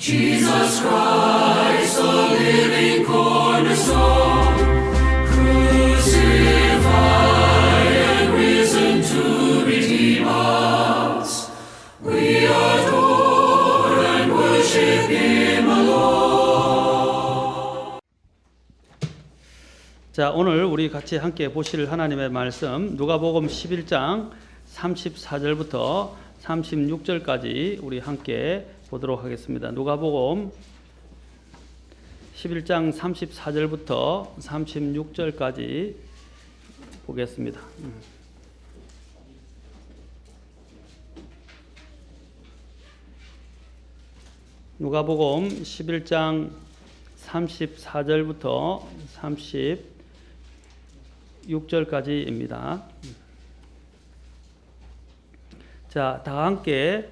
Jesus Christ, the living cornerstone, crucified and risen to redeem us. We adore and worship Him alone. 자, 오늘 우리 같이 함께 보실 하나님의 말씀 누가복음 11장 34절부터 36절까지 우리 함께 보도록 하겠습니다. 누가복음 11장 34절부터 36절까지 보겠습니다. 누가복음 11장 34절부터 36절까지입니다. 자, 다 함께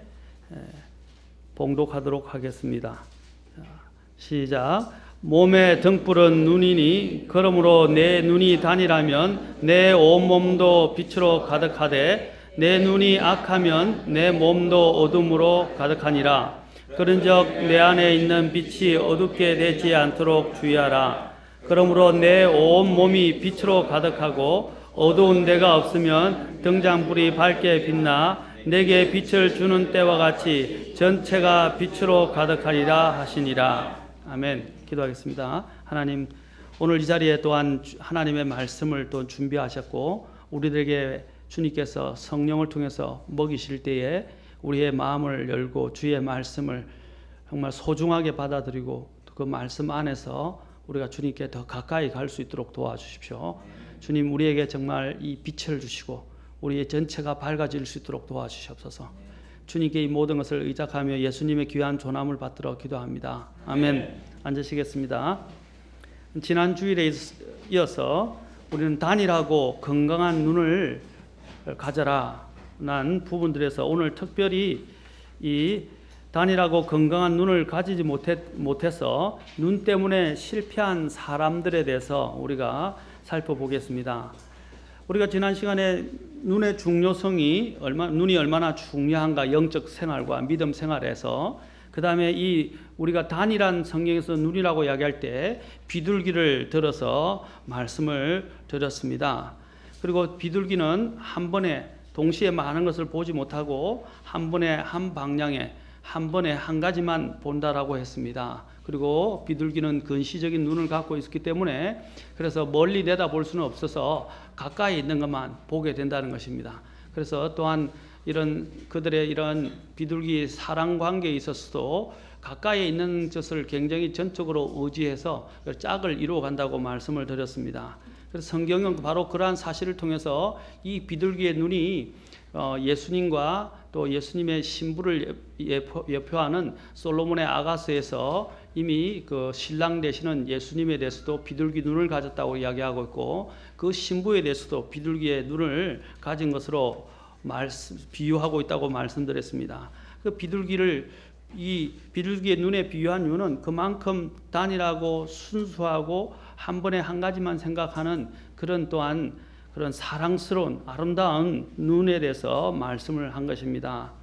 봉독하도록 하겠습니다. 시작. 몸에 등불은 눈이니 그러므로 내 눈이 단이라면 내 온몸도 빛으로 가득하되 내 눈이 악하면 내 몸도 어둠으로 가득하니라. 그런즉 내 안에 있는 빛이 어둡게 되지 않도록 주의하라. 그러므로 내 온몸이 빛으로 가득하고 어두운 데가 없으면 등잔불이 밝게 빛나 내게 빛을 주는 때와 같이 전체가 빛으로 가득하리라 하시니라. 아멘. 기도하겠습니다. 하나님, 오늘 이 자리에 또한 하나님의 말씀을 또 준비하셨고 우리들에게 주님께서 성령을 통해서 먹이실 때에 우리의 마음을 열고 주의 말씀을 정말 소중하게 받아들이고 그 말씀 안에서 우리가 주님께 더 가까이 갈 수 있도록 도와주십시오. 주님, 우리에게 정말 이 빛을 주시고 우리의 전체가 밝아질 수 있도록 도와주시옵소서. 주님께 이 모든 것을 의탁하며 예수님의 귀한 존함을 받들어 기도합니다. 아멘. 앉으시겠습니다. 지난 주일에 이어서 우리는 단일하고 건강한 눈을 가져라 난 부분들에서 오늘 특별히 이 단일하고 건강한 눈을 가지지 못해서 눈 때문에 실패한 사람들에 대해서 우리가 살펴보겠습니다. 우리가 지난 시간에 눈의 중요성이 눈이 얼마나 중요한가, 영적 생활과 믿음 생활에서, 그 다음에 이 우리가 단일한 성경에서 눈이라고 이야기할 때 비둘기를 들어서 말씀을 드렸습니다. 그리고 비둘기는 한 번에 동시에 많은 것을 보지 못하고 한 번에 한 방향에 한 번에 한 가지만 본다라고 했습니다. 그리고 비둘기는 근시적인 눈을 갖고 있기 때문에 그래서 멀리 내다볼 수는 없어서 가까이 있는 것만 보게 된다는 것입니다. 그래서 또한 그들의 이런 비둘기 사랑 관계에 있어서도 가까이 있는 것을 굉장히 전적으로 의지해서 짝을 이루어 간다고 말씀을 드렸습니다. 그래서 성경은 바로 그러한 사실을 통해서 이 비둘기의 눈이 예수님과 또 예수님의 신부를 예표하는 솔로몬의 아가서에서 이미 그 신랑 되시는 예수님에 대해서도 비둘기 눈을 가졌다고 이야기하고 있고 그 신부에 대해서도 비둘기의 눈을 가진 것으로 비유하고 있다고 말씀드렸습니다. 그 이 비둘기의 눈에 비유한 이유는 그만큼 단일하고 순수하고 한 번에 한 가지만 생각하는 그런 사랑스러운 아름다운 눈에 대해서 말씀을 한 것입니다.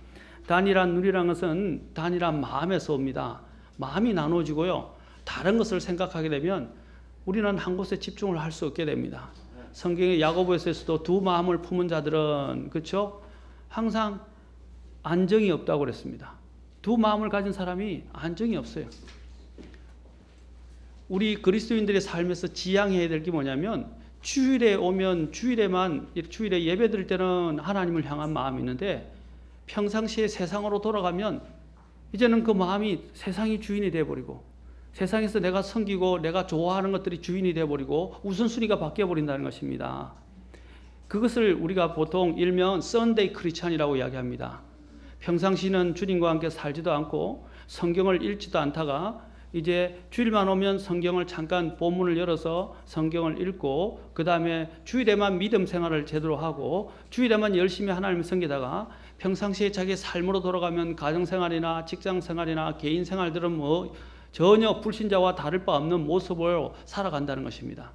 단일한 눈이라는 것은 단일한 마음에서 옵니다. 마음이 나눠지고요. 다른 것을 생각하게 되면 우리는 한 곳에 집중을 할 수 없게 됩니다. 성경의 야고보서에서도 두 마음을 품은 자들은 그렇죠? 항상 안정이 없다고 그랬습니다. 두 마음을 가진 사람이 안정이 없어요. 우리 그리스도인들의 삶에서 지향해야 될 게 뭐냐면 주일에 오면 주일에 예배 드릴 때는 하나님을 향한 마음이 있는데 평상시에 세상으로 돌아가면 이제는 그 마음이 세상이 주인이 되어버리고 세상에서 내가 섬기고 내가 좋아하는 것들이 주인이 되어버리고 우선순위가 바뀌어버린다는 것입니다. 그것을 우리가 보통 일명 썬데이 크리스찬이라고 이야기합니다. 평상시는 주님과 함께 살지도 않고 성경을 읽지도 않다가 이제 주일만 오면 성경을 잠깐 본문을 열어서 성경을 읽고 그 다음에 주일에만 믿음 생활을 제대로 하고 주일에만 열심히 하나님을 섬기다가 평상시에 자기 삶으로 돌아가면 가정생활이나 직장생활이나 개인생활들은 전혀 불신자와 다를 바 없는 모습으로 살아간다는 것입니다.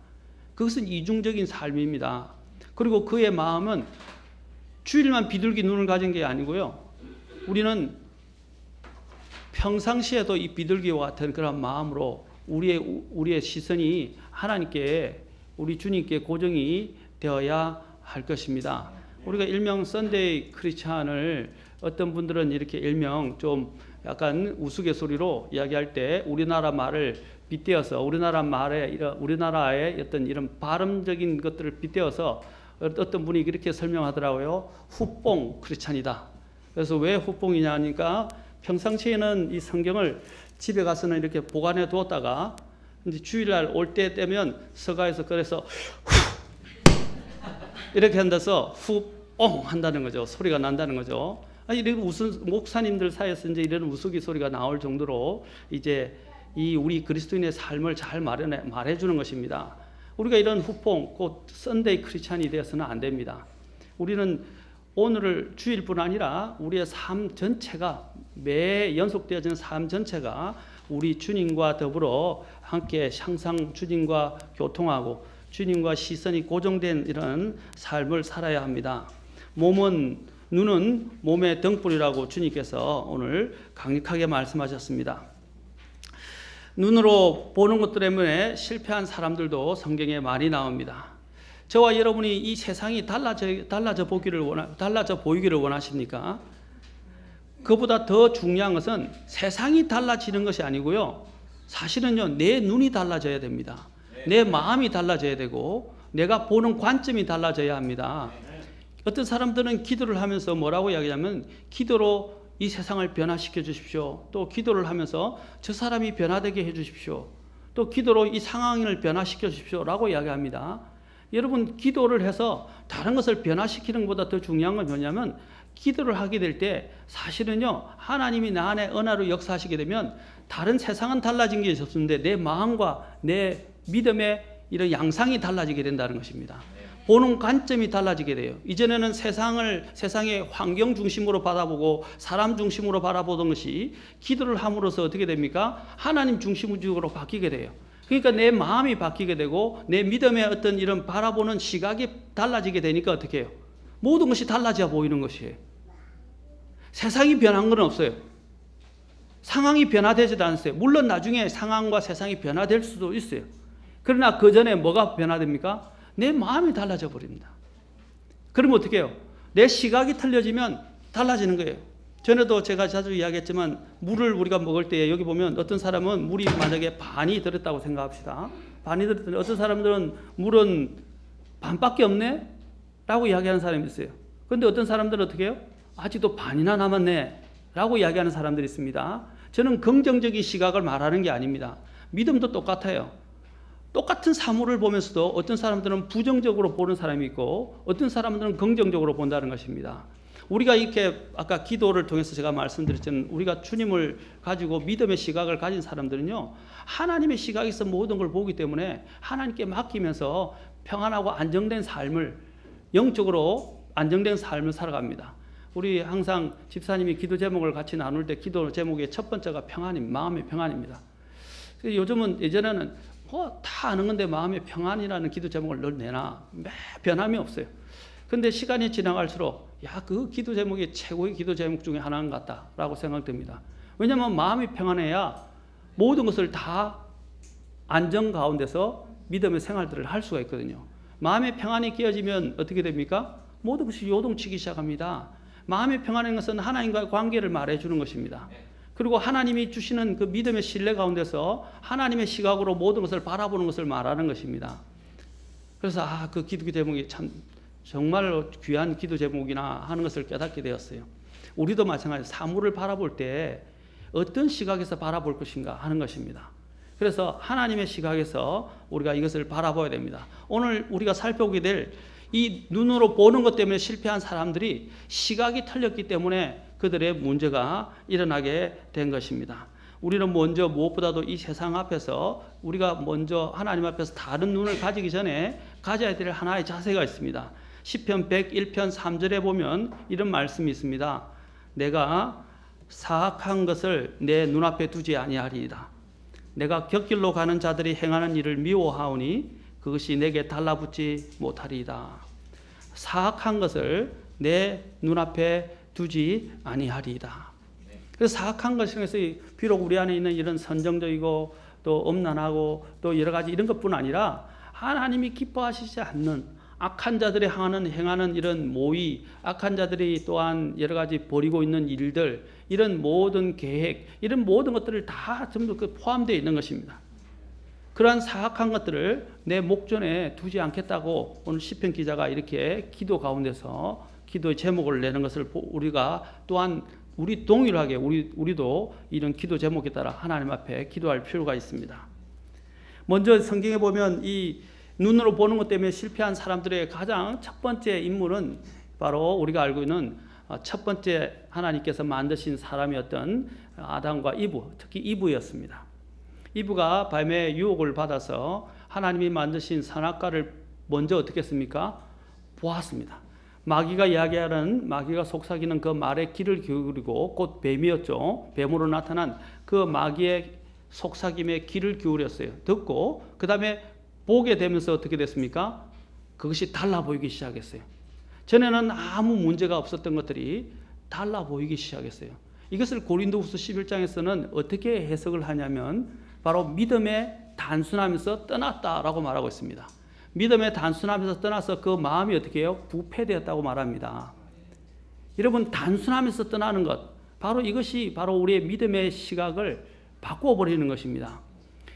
그것은 이중적인 삶입니다. 그리고 그의 마음은 주일만 비둘기 눈을 가진 게 아니고요. 우리는 평상시에도 이 비둘기와 같은 그런 마음으로 우리의 시선이 하나님께, 우리 주님께 고정이 되어야 할 것입니다. 우리가 일명 썬데이 크리스찬을 어떤 분들은 이렇게 일명 좀 약간 우스갯소리로 이야기할 때 우리나라 말을 빗대어서 우리나라의 어떤 이런 발음적인 것들을 빗대어서 어떤 분이 그렇게 설명하더라고요. 후뽕 크리스찬이다. 그래서 왜 후뽕이냐 하니까 평상시에는 이 성경을 집에 가서는 이렇게 보관해 두었다가 이제 주일날 올 때 되면 서가에서 그래서 이렇게 한다서 후뽕 한다는 거죠. 소리가 난다는 거죠. 아니, 이런 목사님들 사이에서 이제 이런 우스갯소리가 나올 정도로 이제 이 우리 그리스도인의 삶을 잘 말해주는 것입니다. 우리가 이런 후뽕, 곧 썬데이 크리스찬이 되어서는 안 됩니다. 우리는 오늘을 주일뿐 아니라 우리의 삶 전체가, 매 연속되어지는 삶 전체가 우리 주님과 더불어 함께 항상 주님과 교통하고 주님과 시선이 고정된 이런 삶을 살아야 합니다. 눈은 몸의 등불이라고 주님께서 오늘 강력하게 말씀하셨습니다. 눈으로 보는 것 때문에 실패한 사람들도 성경에 많이 나옵니다. 저와 여러분이 이 세상이 달라져 보이기를 원하십니까? 그보다 더 중요한 것은 세상이 달라지는 것이 아니고요. 사실은요, 내 눈이 달라져야 됩니다. 내 마음이 달라져야 되고 내가 보는 관점이 달라져야 합니다. 어떤 사람들은 기도를 하면서 뭐라고 이야기하냐면 기도로 이 세상을 변화시켜 주십시오. 또 기도를 하면서 저 사람이 변화되게 해 주십시오. 또 기도로 이 상황을 변화시켜 주십시오 라고 이야기합니다. 여러분, 기도를 해서 다른 것을 변화시키는 것보다 더 중요한 건 뭐냐면 기도를 하게 될 때 사실은요, 하나님이 나 안에 은혜로 역사하시게 되면 다른 세상은 달라진 게 없었는데 내 마음과 내 믿음의 이런 양상이 달라지게 된다는 것입니다. 보는 관점이 달라지게 돼요. 이전에는 세상의 환경 중심으로 바라보고 사람 중심으로 바라보던 것이 기도를 함으로써 어떻게 됩니까? 하나님 중심으로 바뀌게 돼요. 그러니까 내 마음이 바뀌게 되고 내 믿음의 어떤 이런 바라보는 시각이 달라지게 되니까 어떻게 해요? 모든 것이 달라져 보이는 것이에요. 세상이 변한 건 없어요. 상황이 변화되지도 않았어요. 물론 나중에 상황과 세상이 변화될 수도 있어요. 그러나 그 전에 뭐가 변화됩니까? 내 마음이 달라져 버립니다. 그러면 어떻게 해요? 내 시각이 틀려지면 달라지는 거예요. 전에도 제가 자주 이야기했지만 물을 우리가 먹을 때 여기 보면 어떤 사람은 물이 만약에 반이 들었다고 생각합시다. 반이 들었더니 어떤 사람들은 물은 반밖에 없네? 라고 이야기하는 사람이 있어요. 그런데 어떤 사람들은 어떻게 해요? 아직도 반이나 남았네? 라고 이야기하는 사람들이 있습니다. 저는 긍정적인 시각을 말하는 게 아닙니다. 믿음도 똑같아요. 똑같은 사물을 보면서도 어떤 사람들은 부정적으로 보는 사람이 있고 어떤 사람들은 긍정적으로 본다는 것입니다. 우리가 이렇게 아까 기도를 통해서 제가 말씀드렸지만 우리가 주님을 가지고 믿음의 시각을 가진 사람들은요, 하나님의 시각에서 모든 걸 보기 때문에 하나님께 맡기면서 평안하고 안정된 삶을, 영적으로 안정된 삶을 살아갑니다. 우리 항상 집사님이 기도 제목을 같이 나눌 때 기도 제목의 첫 번째가 마음의 평안입니다. 요즘은 예전에는 다 아는 건데 마음의 평안이라는 기도 제목을 늘 내나 변함이 없어요. 근데 시간이 지나갈수록 그 기도 제목이 최고의 기도 제목 중에 하나인 것 같다라고 생각됩니다. 왜냐하면 마음이 평안해야 모든 것을 다 안정 가운데서 믿음의 생활들을 할 수가 있거든요. 마음의 평안이 깨어지면 어떻게 됩니까? 모든 것이 요동치기 시작합니다. 마음의 평안인 것은 하나님과의 관계를 말해주는 것입니다. 그리고 하나님이 주시는 그 믿음의 신뢰 가운데서 하나님의 시각으로 모든 것을 바라보는 것을 말하는 것입니다. 그래서 그 기도 제목이 참 정말 귀한 기도 제목이나 하는 것을 깨닫게 되었어요. 우리도 마찬가지로 사물을 바라볼 때 어떤 시각에서 바라볼 것인가 하는 것입니다. 그래서 하나님의 시각에서 우리가 이것을 바라봐야 됩니다. 오늘 우리가 살펴보게 될 이 눈으로 보는 것 때문에 실패한 사람들이 시각이 틀렸기 때문에 그들의 문제가 일어나게 된 것입니다. 우리는 먼저 무엇보다도 이 세상 앞에서 우리가 먼저 하나님 앞에서 다른 눈을 가지기 전에 가져야 될 하나의 자세가 있습니다. 시편 101편 3절에 보면 이런 말씀이 있습니다. 내가 사악한 것을 내 눈앞에 두지 아니하리이다. 내가 곁길로 가는 자들이 행하는 일을 미워하오니 그것이 내게 달라붙지 못하리이다. 사악한 것을 내 눈앞에 두지 아니하리이다. 그래서 사악한 것에서 비록 우리 안에 있는 이런 선정적이고 또 엄난하고 또 여러 가지 이런 것뿐 아니라 하나님이 기뻐하시지 않는 악한 자들이 행하는 이런 모의, 악한 자들이 또한 여러 가지 벌이고 있는 일들, 이런 모든 계획, 이런 모든 것들을 다 전부 포함되어 있는 것입니다. 그러한 사악한 것들을 내 목전에 두지 않겠다고 오늘 시편 기자가 이렇게 기도 가운데서 기도의 제목을 내는 것을 우리가 또한 우리 동일하게 우리도 이런 기도 제목에 따라 하나님 앞에 기도할 필요가 있습니다. 먼저 성경에 보면 이 눈으로 보는 것 때문에 실패한 사람들의 가장 첫 번째 인물은 바로 우리가 알고 있는 첫 번째 하나님께서 만드신 사람이었던 아담과 이브, 특히 이브였습니다. 이브가 밤에 유혹을 받아서 하나님이 만드신 선악과를 먼저 어떻게 했습니까? 보았습니다. 마귀가 이야기하는, 마귀가 속삭이는 그 말에 귀를 기울이고, 곧 뱀이었죠. 뱀으로 나타난 그 마귀의 속삭임에 귀를 기울였어요. 듣고 그 다음에 보게 되면서 어떻게 됐습니까? 그것이 달라 보이기 시작했어요. 전에는 아무 문제가 없었던 것들이 달라 보이기 시작했어요. 이것을 고린도후서 11장에서는 어떻게 해석을 하냐면 바로 믿음에 단순하면서 떠났다라고 말하고 있습니다. 믿음에 단순하면서 떠나서 그 마음이 어떻게 해요? 부패되었다고 말합니다. 여러분, 단순하면서 떠나는 것, 바로 이것이 바로 우리의 믿음의 시각을 바꾸어버리는 것입니다.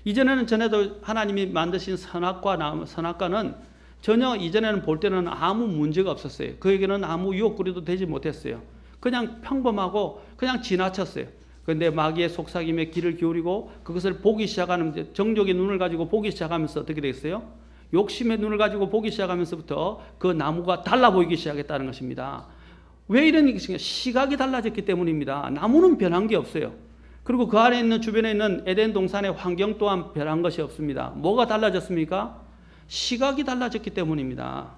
이전에는 전에도 하나님이 만드신 선악과는 전혀 이전에는 볼 때는 아무 문제가 없었어요. 그에게는 아무 유혹거리도 되지 못했어요. 그냥 평범하고 그냥 지나쳤어요. 그런데 마귀의 속삭임에 귀를 기울이고 그것을 보기 시작하는, 정욕의 눈을 가지고 보기 시작하면서 어떻게 됐어요? 욕심의 눈을 가지고 보기 시작하면서부터 그 나무가 달라 보이기 시작했다는 것입니다. 왜 이런 것인가? 시각이 달라졌기 때문입니다. 나무는 변한 게 없어요. 그리고 그 안에 있는 주변에 있는 에덴 동산의 환경 또한 변한 것이 없습니다. 뭐가 달라졌습니까? 시각이 달라졌기 때문입니다.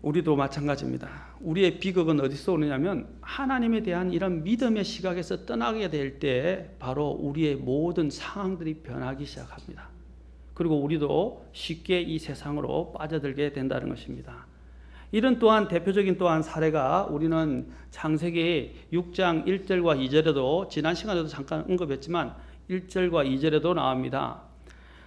우리도 마찬가지입니다. 우리의 비극은 어디서 오느냐면 하나님에 대한 이런 믿음의 시각에서 떠나게 될 때 바로 우리의 모든 상황들이 변하기 시작합니다. 그리고 우리도 쉽게 이 세상으로 빠져들게 된다는 것입니다. 이런 또한 대표적인 또한 사례가 우리는 창세기 6장 1절과 2절에도 지난 시간에도 잠깐 언급했지만 1절과 2절에도 나옵니다.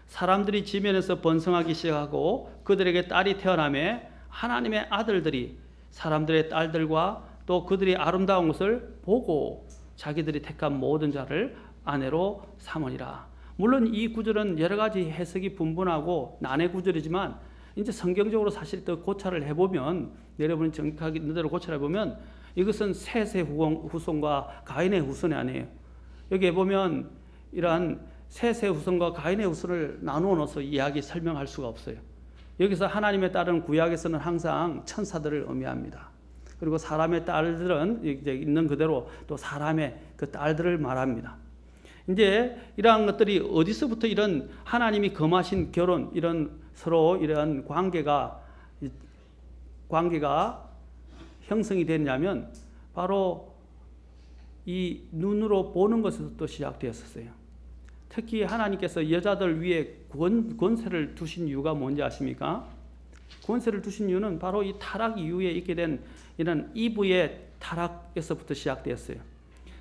사람들이 지면에서 번성하기 시작하고 그들에게 딸이 태어나매 하나님의 아들들이 사람들의 딸들과 또 그들이 아름다운 것을 보고 자기들이 택한 모든 자를 아내로 삼으니라. 물론 이 구절은 여러 가지 해석이 분분하고 난해 구절이지만 이제 성경적으로 사실 또 고찰을 해보면, 여러분이 정확하게 있는 대로 고찰해 보면 이것은 셋의 후손과 가인의 후손이 아니에요. 여기에 보면 이러한 셋의 후손과 가인의 후손을 나누어 넣어서 이야기 설명할 수가 없어요. 여기서 하나님의 딸은 구약에서는 항상 천사들을 의미합니다. 그리고 사람의 딸들은 이제 있는 그대로 또 사람의 그 딸들을 말합니다. 이제 이러한 것들이 어디서부터 이런 하나님이 금하신 결혼, 이런 서로 이러한 관계가 형성이 됐냐면 바로 이 눈으로 보는 것에서부터 시작되었어요. 특히 하나님께서 여자들 위에 권세를 두신 이유가 뭔지 아십니까? 권세를 두신 이유는 바로 이 타락 이후에 있게 된 이런 이브의 타락에서부터 시작되었어요.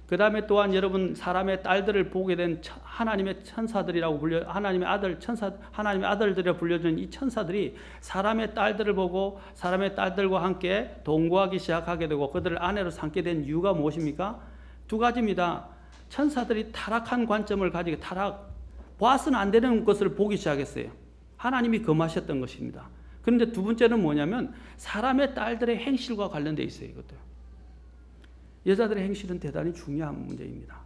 그 다음에 또한 여러분, 사람의 딸들을 보게 된 하나님의 천사들이라고 하나님의 아들들이라 불려진 이 천사들이 사람의 딸들을 보고 사람의 딸들과 함께 동거하기 시작하게 되고 그들을 아내로 삼게 된 이유가 무엇입니까? 두 가지입니다. 천사들이 타락한 관점을 가지고 봐서는 안 되는 것을 보기 시작했어요. 하나님이 금하셨던 것입니다. 그런데 두 번째는 뭐냐면 사람의 딸들의 행실과 관련되어 있어요. 이것도. 여자들의 행실은 대단히 중요한 문제입니다.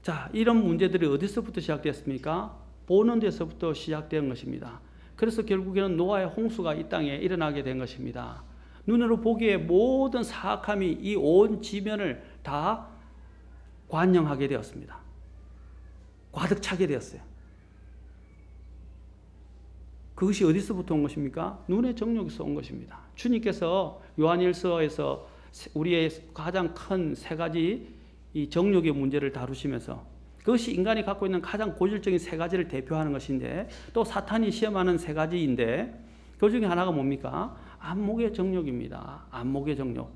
자, 이런 문제들이 어디서부터 시작됐습니까? 보는 데서부터 시작된 것입니다. 그래서 결국에는 노아의 홍수가 이 땅에 일어나게 된 것입니다. 눈으로 보기에 모든 사악함이 이 온 지면을 다 관영하게 되었습니다. 가득 차게 되었어요. 그것이 어디서부터 온 것입니까? 눈의 정욕에서 온 것입니다. 주님께서 요한일서에서 우리의 가장 큰 세 가지 이 정욕의 문제를 다루시면서 그것이 인간이 갖고 있는 가장 고질적인 세 가지를 대표하는 것인데 또 사탄이 시험하는 세 가지인데 그 중에 하나가 뭡니까? 안목의 정욕입니다. 안목의 정욕.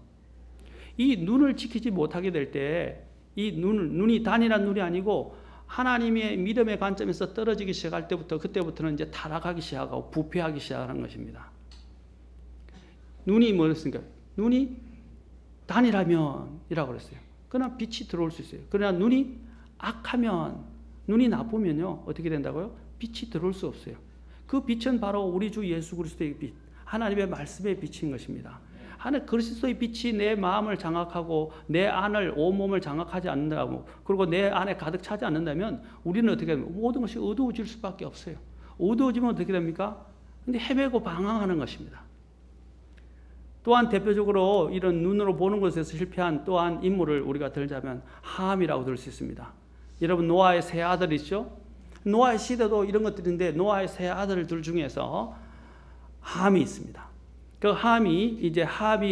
이 눈을 지키지 못하게 될 때 이 눈이 단일한 눈이 아니고 하나님의 믿음의 관점에서 떨어지기 시작할 때부터 그때부터는 이제 타락하기 시작하고 부패하기 시작하는 것입니다. 눈이 뭐였습니까? 눈이 단일하면이라고 그랬어요. 그러나 빛이 들어올 수 있어요. 그러나 눈이 악하면, 눈이 나쁘면요 어떻게 된다고요? 빛이 들어올 수 없어요. 그 빛은 바로 우리 주 예수 그리스도의 빛, 하나님의 말씀의 빛인 것입니다. 하나님 그리스도의 빛이 내 마음을 장악하고 내 안을 온몸을 장악하지 않는다고, 그리고 내 안에 가득 차지 않는다면 우리는 어떻게 됩니까? 모든 것이 어두워질 수밖에 없어요. 어두워지면 어떻게 됩니까? 근데 헤매고 방황하는 것입니다. 또한 대표적으로 이런 눈으로 보는 것에서 실패한 또한 인물을 우리가 들자면 함이라고 들 수 있습니다. 여러분 노아의 세 아들 있죠? 노아의 시대도 이런 것들인데 노아의 세 아들들 중에서 함이 있습니다. 그 함이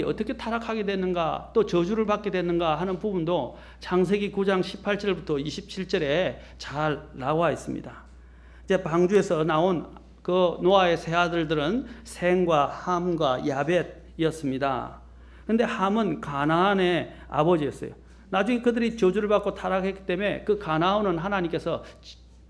어떻게 타락하게 됐는가, 또 저주를 받게 됐는가 하는 부분도 창세기 9장 18절부터 27절에 잘 나와 있습니다. 이제 방주에서 나온 그 노아의 세 아들들은 셈과 함과 야벳이었습니다. 그런데 함은 가나안의 아버지였어요. 나중에 그들이 저주를 받고 타락했기 때문에 그 가나안은 하나님께서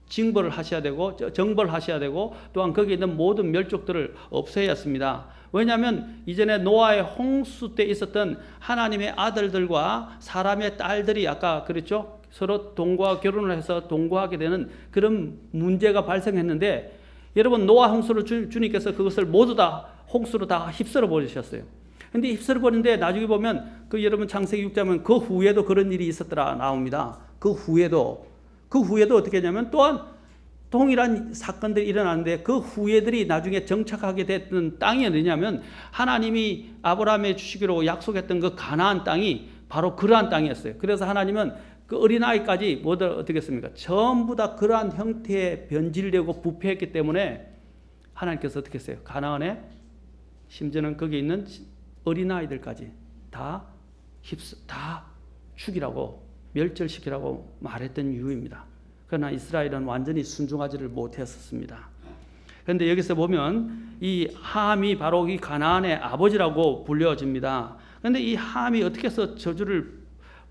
징벌을 하셔야 되고 정벌하셔야 되고 또한 거기에 있는 모든 멸족들을 없애야 했습니다. 왜냐하면 이전에 노아의 홍수 때 있었던 하나님의 아들들과 사람의 딸들이 아까 그랬죠? 서로 동거와 결혼을 해서 동거하게 되는 그런 문제가 발생했는데 여러분 노아 홍수를 주님께서 그것을 모두 다 홍수로 다 휩쓸어 버리셨어요. 근데 휩쓸어 버리는데 나중에 보면 그 여러분 창세기 6장은 그 후에도 그런 일이 있었더라 나옵니다. 그 후에도 어떻게 했냐면 또한 동일한 사건들이 일어나는데 그 후예들이 나중에 정착하게 됐던 땅이 어디냐면 하나님이 아브라함에 주시기로 약속했던 그 가나안 땅이 바로 그러한 땅이었어요. 그래서 하나님은 그 어린아이까지 모두 어떻게 했습니까? 전부 다 그러한 형태에 변질되고 부패했기 때문에 하나님께서 어떻게 했어요? 가나안에 심지어는 거기에 있는 어린아이들까지 다 죽이라고 멸절시키라고 말했던 이유입니다. 그러나 이스라엘은 완전히 순종하지를 못했었습니다. 그런데 여기서 보면 이 함이 바로 이 가나안의 아버지라고 불려집니다. 그런데 이 함이 어떻게 해서 저주를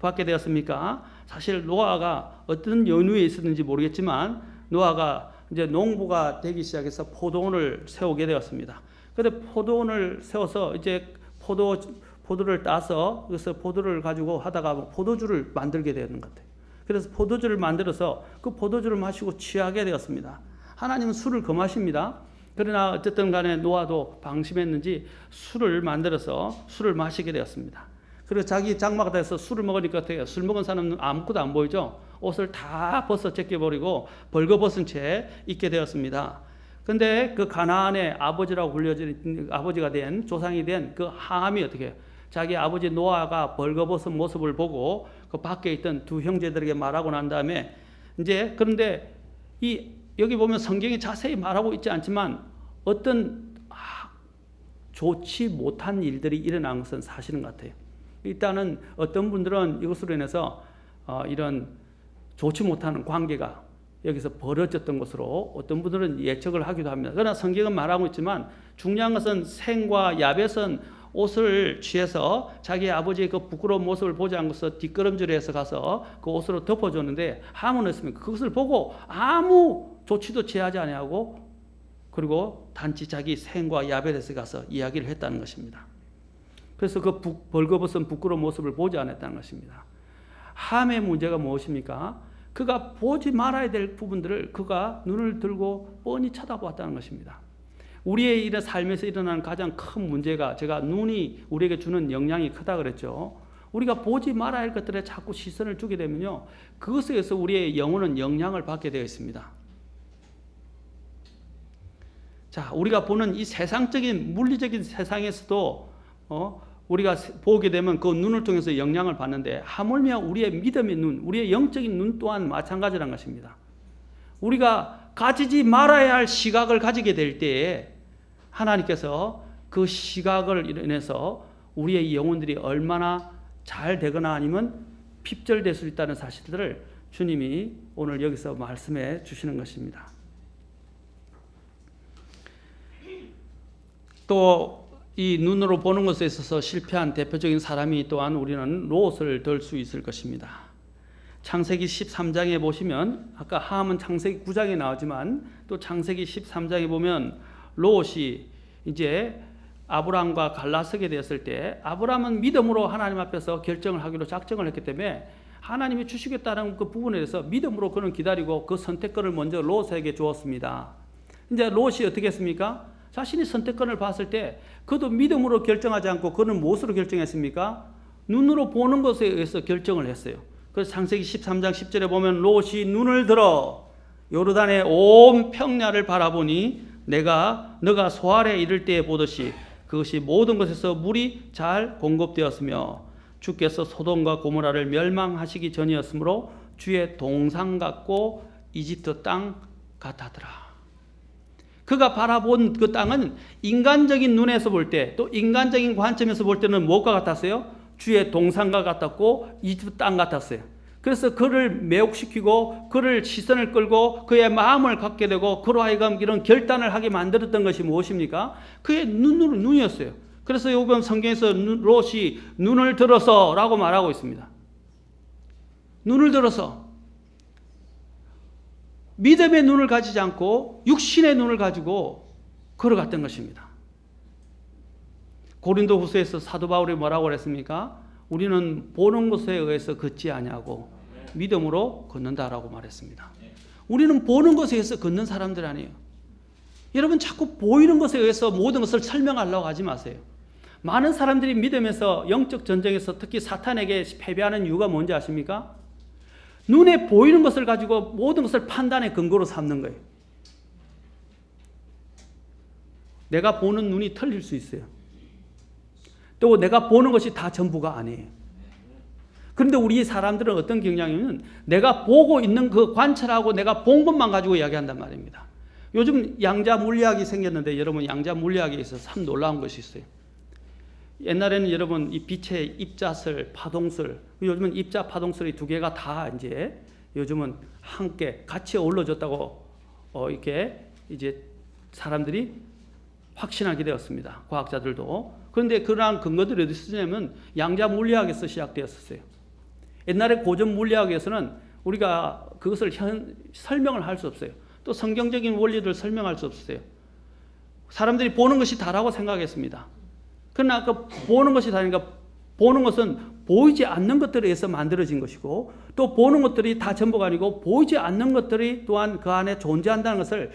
받게 되었습니까? 사실 노아가 어떤 연유에 있었는지 모르겠지만 노아가 이제 농부가 되기 시작해서 포도원을 세우게 되었습니다. 그런데 포도원을 세워서 이제 포도를 따서 그래서 포도를 가지고 하다가 포도주를 만들게 되는 것 같아요. 그래서 포도주를 만들어서 그 포도주를 마시고 취하게 되었습니다. 하나님은 술을 금하십니다. 그러나 어쨌든 간에 노아도 방심했는지 술을 만들어서 술을 마시게 되었습니다. 그리고 자기 장마가 돼서 술을 먹으니까 어떻게 해요? 술 먹은 사람은 아무것도 안 보이죠? 옷을 다 벗어 제껴버리고 벌거벗은 채 있게 되었습니다. 근데 그 가나안의 아버지라고 불려진 아버지가 된 조상이 된 그 함이 어떻게 해요? 자기 아버지 노아가 벌거벗은 모습을 보고 그 밖에 있던 두 형제들에게 말하고 난 다음에 이제 그런데 여기 보면 성경이 자세히 말하고 있지 않지만 어떤 좋지 못한 일들이 일어난 것은 사실인 것 같아요. 일단은 어떤 분들은 이것으로 인해서 이런 좋지 못한 관계가 여기서 벌어졌던 것으로 어떤 분들은 예측을 하기도 합니다. 그러나 성경은 말하고 있지만 중요한 것은 셈과 야벳은 옷을 취해서 자기 아버지의 그 부끄러운 모습을 보지 않고서 뒷걸음질해서 가서 그 옷으로 덮어줬는데 함은 어떻습니까? 그것을 보고 아무 조치도 취하지 아니하고 그리고 단지 자기 셈과 야벳에서 가서 이야기를 했다는 것입니다. 그래서 그 벌거벗은 부끄러운 모습을 보지 않았다는 것입니다. 함의 문제가 무엇입니까? 그가 보지 말아야 될 부분들을 그가 눈을 들고 뻔히 쳐다보았다는 것입니다. 우리의 이런 삶에서 일어나는 가장 큰 문제가 제가 눈이 우리에게 주는 영향이 크다 그랬죠. 우리가 보지 말아야 할 것들에 자꾸 시선을 주게 되면요. 그것에 의해서 우리의 영혼은 영향을 받게 되어 있습니다. 자, 우리가 보는 이 세상적인 물리적인 세상에서도 우리가 보게 되면 그 눈을 통해서 영향을 받는데 하물며 우리의 믿음의 눈, 우리의 영적인 눈 또한 마찬가지라는 것입니다. 우리가 가지지 말아야 할 시각을 가지게 될 때에 하나님께서 그 시각을 인해서 우리의 영혼들이 얼마나 잘 되거나 아니면 핍절될 수 있다는 사실들을 주님이 오늘 여기서 말씀해 주시는 것입니다. 또 이 눈으로 보는 것에 있어서 실패한 대표적인 사람이 또한 우리는 롯을 들 수 있을 것입니다. 창세기 13장에 보시면 아까 함은 창세기 9장에 나오지만 또 창세기 13장에 보면 롯이 이제 아브람과 갈라서게 되었을 때 아브람은 믿음으로 하나님 앞에서 결정을 하기로 작정을 했기 때문에 하나님이 주시겠다는 그 부분에 대해서 믿음으로 그는 기다리고 그 선택권을 먼저 롯에게 주었습니다. 이제 롯이 어떻게 했습니까? 자신이 선택권을 봤을 때 그도 믿음으로 결정하지 않고 그는 무엇으로 결정했습니까? 눈으로 보는 것에 의해서 결정을 했어요. 그래서 창세기 13장 10절에 보면 롯이 눈을 들어 요르단의 온 평야를 바라보니 너가 소알에 이를 때에 보듯이 그것이 모든 것에서 물이 잘 공급되었으며 주께서 소돔과 고모라를 멸망하시기 전이었으므로 주의 동상 같고 이집트 땅 같았더라. 그가 바라본 그 땅은 인간적인 눈에서 볼 때 또 인간적인 관점에서 볼 때는 무엇과 같았어요? 주의 동상과 같았고 이집트 땅 같았어요. 그래서 그를 매혹시키고 그를 시선을 끌고 그의 마음을 갖게 되고 그로 하여금 이런 결단을 하게 만들었던 것이 무엇입니까? 그의 눈이었어요. 그래서 요번 성경에서 롯이 눈을 들어서 라고 말하고 있습니다. 눈을 들어서 믿음의 눈을 가지지 않고 육신의 눈을 가지고 걸어갔던 것입니다. 고린도 후서에서 사도 바울이 뭐라고 그랬습니까? 우리는 보는 것에 의해서 걷지 아니하고 믿음으로 걷는다라고 말했습니다. 우리는 보는 것에 의해서 걷는 사람들 아니에요. 여러분 자꾸 보이는 것에 의해서 모든 것을 설명하려고 하지 마세요. 많은 사람들이 믿음에서 영적 전쟁에서 특히 사탄에게 패배하는 이유가 뭔지 아십니까? 눈에 보이는 것을 가지고 모든 것을 판단의 근거로 삼는 거예요. 내가 보는 눈이 틀릴 수 있어요. 또 내가 보는 것이 다 전부가 아니에요. 그런데 우리 사람들은 어떤 경향이냐면 내가 보고 있는 그 관찰하고 내가 본 것만 가지고 이야기한단 말입니다. 요즘 양자 물리학이 생겼는데 여러분 양자 물리학에 있어서 참 놀라운 것이 있어요. 옛날에는 여러분 이 빛의 입자설, 파동설, 요즘은 입자, 파동설이 두 개가 다 이제 요즘은 함께 같이 어우러졌다고 이렇게 이제 사람들이 확신하게 되었습니다. 과학자들도. 그런데 그러한 근거들이 어디서 쓰냐면 양자 물리학에서 시작되었어요. 옛날에 고전 물리학에서는 우리가 그것을 설명을 할 수 없어요. 또 성경적인 원리를 설명할 수 없어요. 사람들이 보는 것이 다라고 생각했습니다. 그러나 그 보는 것이 다니까 보는 것은 보이지 않는 것들에 의해서 만들어진 것이고 또 보는 것들이 다 전부가 아니고 보이지 않는 것들이 또한 그 안에 존재한다는 것을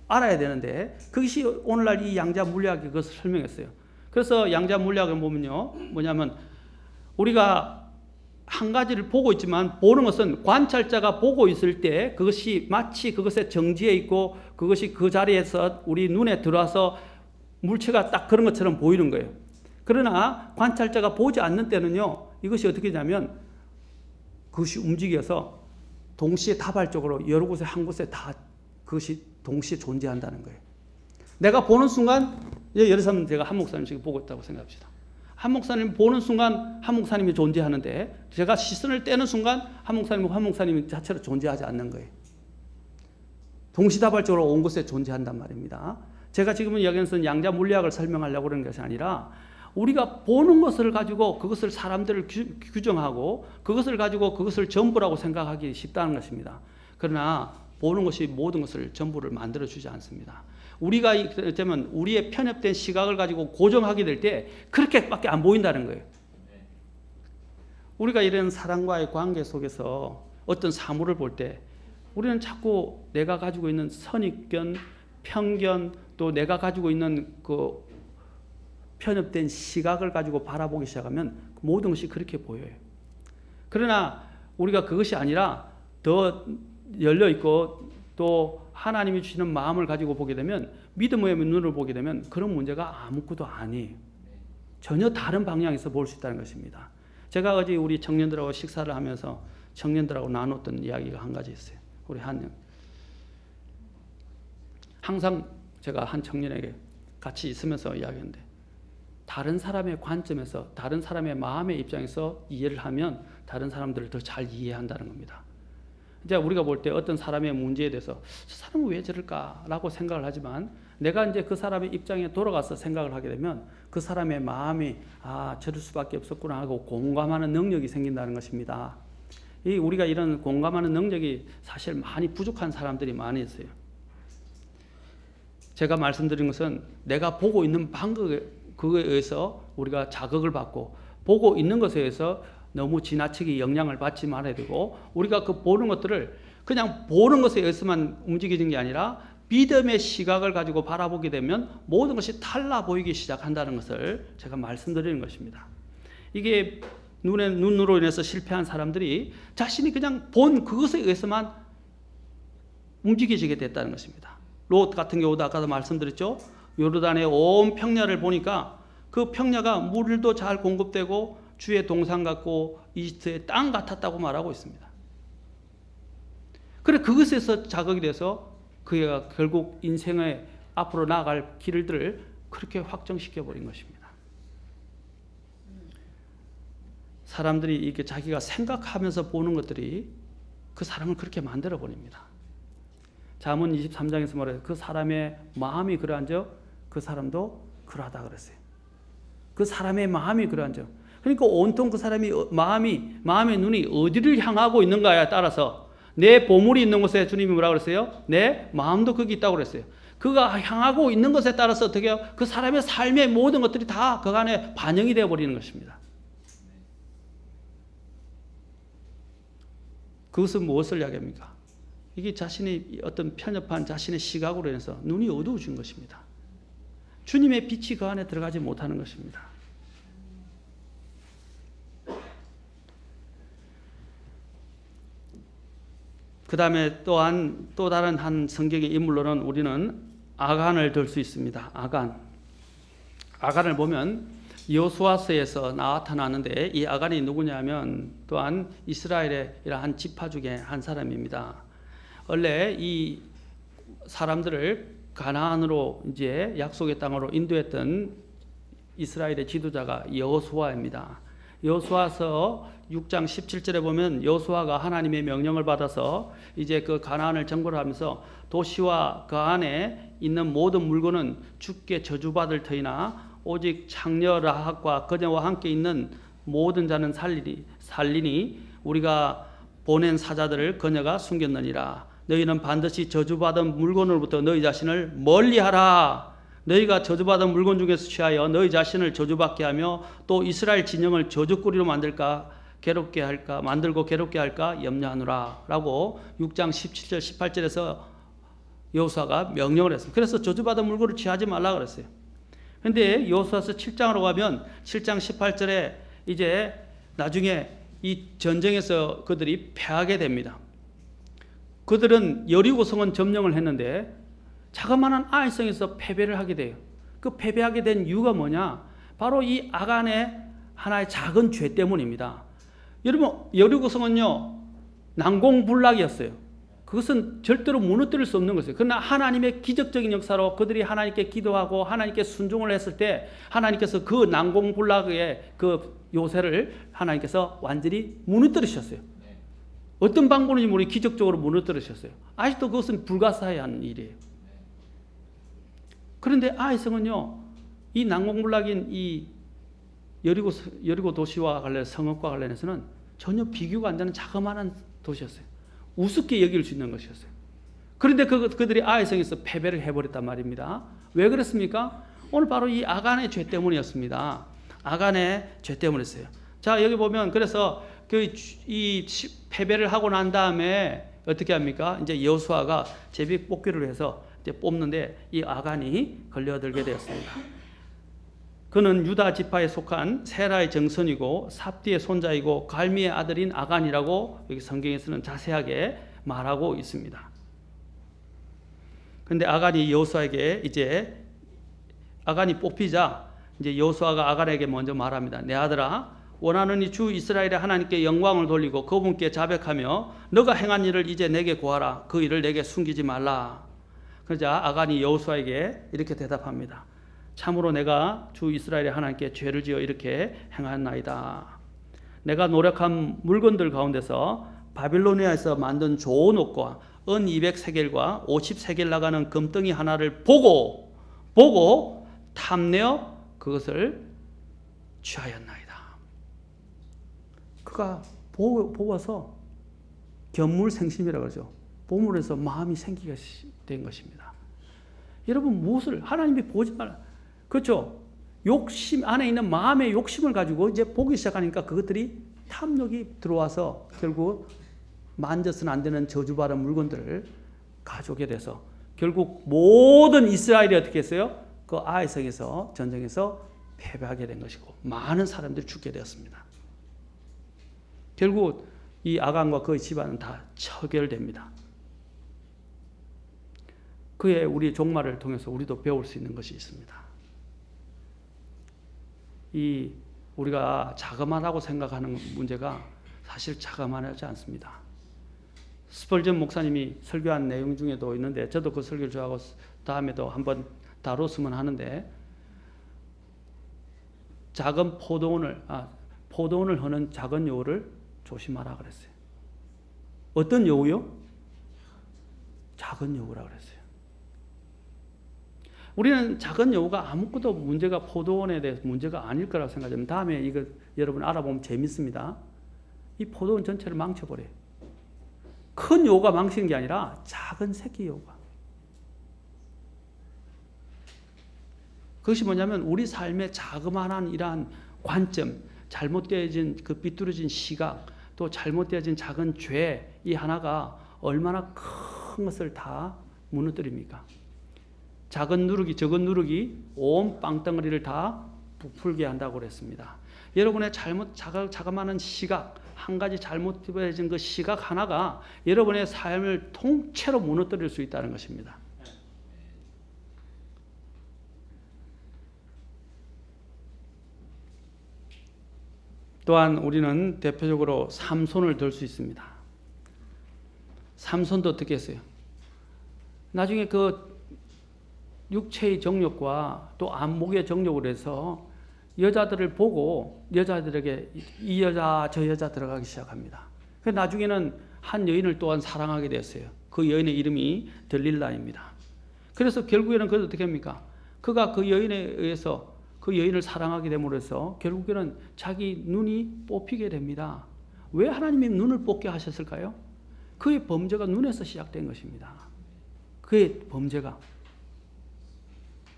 알아야 되는데 그것이 오늘날 이 양자 물리학이 그것을 설명했어요. 그래서 양자 물리학을 보면요. 뭐냐면 우리가 한 가지를 보고 있지만 보는 것은 관찰자가 보고 있을 때 그것이 마치 그것에 정지해 있고 그것이 그 자리에서 우리 눈에 들어와서 물체가 딱 그런 것처럼 보이는 거예요. 그러나 관찰자가 보지 않는 때는요. 이것이 어떻게 되냐면 그것이 움직여서 동시에 다발적으로 여러 곳에 한 곳에 다 그것이 동시에 존재한다는 거예요. 내가 보는 순간 예를 들면 제가 한 목사님 지금 보고 있다고 생각합시다. 한 목사님 보는 순간 한 목사님이 존재하는데 제가 시선을 떼는 순간 한 목사님 자체로 존재하지 않는 거예요. 동시다발적으로 온 곳에 존재한단 말입니다. 제가 지금 이야기하는 양자 물리학을 설명하려고 그러는 것이 아니라 우리가 보는 것을 가지고 그것을 사람들을 규정하고 그것을 가지고 그것을 전부라고 생각하기 쉽다는 것입니다. 그러나 보는 것이 모든 것을 전부를 만들어주지 않습니다. 우리가 되면 우리의 편협된 시각을 가지고 고정하게 될 때 그렇게밖에 안 보인다는 거예요. 우리가 이런 사람과의 관계 속에서 어떤 사물을 볼 때 우리는 자꾸 내가 가지고 있는 선입견, 편견 또 내가 가지고 있는 그 편협된 시각을 가지고 바라보기 시작하면 모든 것이 그렇게 보여요. 그러나 우리가 그것이 아니라 더 열려있고 또 하나님이 주시는 마음을 가지고 보게 되면 믿음의 눈을 보게 되면 그런 문제가 아무것도 아니에요. 전혀 다른 방향에서 볼 수 있다는 것입니다. 제가 어제 우리 청년들하고 식사를 하면서 청년들하고 나눴던 이야기가 한 가지 있어요. 우리 항상 제가 한 청년에게 같이 있으면서 이야기하는데 다른 사람의 관점에서 다른 사람의 마음의 입장에서 이해를 하면 다른 사람들을 더 잘 이해한다는 겁니다. 이제 우리가 볼 때 어떤 사람의 문제에 대해서 저 사람은 왜 저럴까라고 생각을 하지만 내가 이제 그 사람의 입장에 돌아가서 생각을 하게 되면 그 사람의 마음이 저럴 수밖에 없었구나 하고 공감하는 능력이 생긴다는 것입니다. 우리가 이런 공감하는 능력이 사실 많이 부족한 사람들이 많이 있어요. 제가 말씀드린 것은 내가 보고 있는 방법에 그거에 의해서 우리가 자극을 받고 보고 있는 것에 의해서 너무 지나치게 영향을 받지 말아야 되고 우리가 그 보는 것들을 그냥 보는 것에 의해서만 움직이는 게 아니라 믿음의 시각을 가지고 바라보게 되면 모든 것이 달라 보이기 시작한다는 것을 제가 말씀드리는 것입니다. 이게 눈으로 인해서 실패한 사람들이 자신이 그냥 본 그것에 의해서만 움직여지게 됐다는 것입니다. 롯 같은 경우도 아까도 말씀드렸죠. 요르단의 온 평야를 보니까 그 평야가 물도 잘 공급되고 주의 동산 같고 이집트의 땅 같았다고 말하고 있습니다. 그래 그것에서 자극이 돼서 그가 결국 인생의 앞으로 나아갈 길들을 그렇게 확정시켜 버린 것입니다. 사람들이 이렇게 자기가 생각하면서 보는 것들이 그 사람을 그렇게 만들어 버립니다. 잠언 23장에서 말해요. 그 사람의 마음이 그러한즉 그 사람도 그러하다 그랬어요. 그 사람의 마음이 그러한즉 그러니까 온통 그 사람이 마음의 눈이 어디를 향하고 있는가에 따라서 내 보물이 있는 곳에 주님이 뭐라고 그랬어요? 내 마음도 거기 있다고 그랬어요. 그가 향하고 있는 것에 따라서 어떻게 해요? 그 사람의 삶의 모든 것들이 다 그 안에 반영이 되어 버리는 것입니다. 그것은 무엇을 이야기합니까? 이게 자신의 어떤 편협한 자신의 시각으로 인해서 눈이 어두워진 것입니다. 주님의 빛이 그 안에 들어가지 못하는 것입니다. 그 다음에 또한 또 다른 한 성경의 인물로는 우리는 아간을 들 수 있습니다. 아간을 보면 여호수아서에서 나타나는데 이 아간이 누구냐면 또한 이스라엘의 한 지파 중에 한 사람입니다. 원래 이 사람들을 가나안으로 이제 약속의 땅으로 인도했던 이스라엘의 지도자가 여호수아입니다. 여호수아서 6장 17절에 보면 여호수아가 하나님의 명령을 받아서 이제 그 가나안을 정벌을 하면서 도시와 그 안에 있는 모든 물건은 주께 저주받을 터이나 오직 창녀 라합과 그녀와 함께 있는 모든 자는 살리니 우리가 보낸 사자들을 그녀가 숨겼느니라. 너희는 반드시 저주받은 물건으로부터 너희 자신을 멀리하라. 너희가 저주받은 물건 중에서 취하여 너희 자신을 저주받게 하며 또 이스라엘 진영을 저주거리로 만들고 괴롭게 할까 염려하노라 라고 6장 17절 18절에서 여호수아가 명령을 했습니다. 그래서 저주받은 물건을 취하지 말라 그랬어요. 그런데 여호수아서 7장으로 가면 7장 18절에 이제 나중에 이 전쟁에서 그들이 패하게 됩니다. 그들은 여리고성은 점령을 했는데 자그마한 아이성에서 패배를 하게 돼요. 그 패배하게 된 이유가 뭐냐? 바로 이 아간의 하나의 작은 죄 때문입니다. 여러분 여리고성은요 난공불락이었어요. 그것은 절대로 무너뜨릴 수 없는 것이에요. 그러나 하나님의 기적적인 역사로 그들이 하나님께 기도하고 하나님께 순종을 했을 때 하나님께서 그 난공불락의 그 요새를 하나님께서 완전히 무너뜨리셨어요. 어떤 방법인지 모르게 기적적으로 무너뜨리셨어요. 아직도 그것은 불가사의한 일이에요. 그런데 아이성은요, 이 난공불락인 이 여리고 도시와 관련해서 성읍과 관련해서는 전혀 비교가 안 되는 자그마한 도시였어요. 우습게 여길 수 있는 것이었어요. 그런데 그들이 아이성에서 패배를 해버렸단 말입니다. 왜 그랬습니까? 오늘 바로 이 아간의 죄 때문이었습니다. 아간의 죄 때문이었어요. 자, 여기 보면 그래서 이 패배를 하고 난 다음에 어떻게 합니까? 이제 여호수아가 제비 뽑기를 해서 이제 뽑는데 이 아간이 걸려들게 되었습니다. 그는 유다 지파에 속한 세라의 정손이고 삽디의 손자이고 갈미의 아들인 아간이라고 여기 성경에서는 자세하게 말하고 있습니다. 그런데 아간이 여호수아에게 이제 아간이 뽑히자 이제 여호수아가 아간에게 먼저 말합니다. 내 아들아, 원하는 이 주 이스라엘의 하나님께 영광을 돌리고 그분께 자백하며 너가 행한 일을 이제 내게 고하라. 그 일을 내게 숨기지 말라. 그러자 아간이 여호수아에게 이렇게 대답합니다. 참으로 내가 주 이스라엘의 하나님께 죄를 지어 이렇게 행하나이다. 내가 노력한 물건들 가운데서 바빌로니아에서 만든 좋은 옷과 은 200세겔과 50세겔 나가는 금덩이 하나를 보고 보고 탐내어 그것을 취하였나이다. 그가 보고서 견물생심이라고 그러죠. 보물에서 마음이 생기게 된 것입니다. 여러분 무엇을 하나님이 보지 말라. 그렇죠? 욕심 안에 있는 마음의 욕심을 가지고 이제 보기 시작하니까 그것들이 탐욕이 들어와서 결국 만져서는 안 되는 저주받은 물건들을 가져오게 돼서 결국 모든 이스라엘이 어떻게 했어요? 그 아이성에서 전쟁에서 패배하게 된 것이고 많은 사람들이 죽게 되었습니다. 결국 이 아간과 그의 집안은 다 처결됩니다. 그의 우리 종말을 통해서 우리도 배울 수 있는 것이 있습니다. 이 우리가 자그마하다고 생각하는 문제가 사실 자그마하지 않습니다. 스펄전 목사님이 설교한 내용 중에도 있는데 저도 그 설교를 좋아하고 다음에도 한번 다뤘으면 하는데 작은 포도원을 허는 작은 여우를 조심하라 그랬어요. 어떤 여우요? 작은 여우라 그랬어요. 우리는 작은 여우가 아무것도 문제가 포도원에 대해서 문제가 아닐 거라고 생각합니다. 다음에 이거 여러분 알아보면 재밌습니다. 이 포도원 전체를 망쳐버려요. 큰 여우가 망치는 게 아니라 작은 새끼 여우가. 그것이 뭐냐면 우리 삶의 자그마한 이러한 관점, 잘못되어진 그 삐뚤어진 시각, 또 잘못되어진 작은 죄, 이 하나가 얼마나 큰 것을 다 무너뜨립니까? 작은 누룩이 온 빵덩어리를 다 부풀게 한다고 그랬습니다. 여러분의 자그마한 시각, 한 가지 잘못되어진 그 시각 하나가 여러분의 삶을 통째로 무너뜨릴 수 있다는 것입니다. 또한 우리는 대표적으로 삼손을 들 수 있습니다. 삼손도 어떻게 했어요? 나중에 그 육체의 정욕과 또 안목의 정욕을 해서 여자들을 보고 여자들에게 이 여자 저 여자 들어가기 시작합니다. 나중에는 한 여인을 또한 사랑하게 됐어요. 그 여인의 이름이 들릴라입니다. 그래서 결국에는 그것을 어떻게 합니까? 그가 그 여인에 의해서 그 여인을 사랑하게 됨으로 해서 결국에는 자기 눈이 뽑히게 됩니다. 왜 하나님이 눈을 뽑게 하셨을까요? 그의 범죄가 눈에서 시작된 것입니다. 그의 범죄가.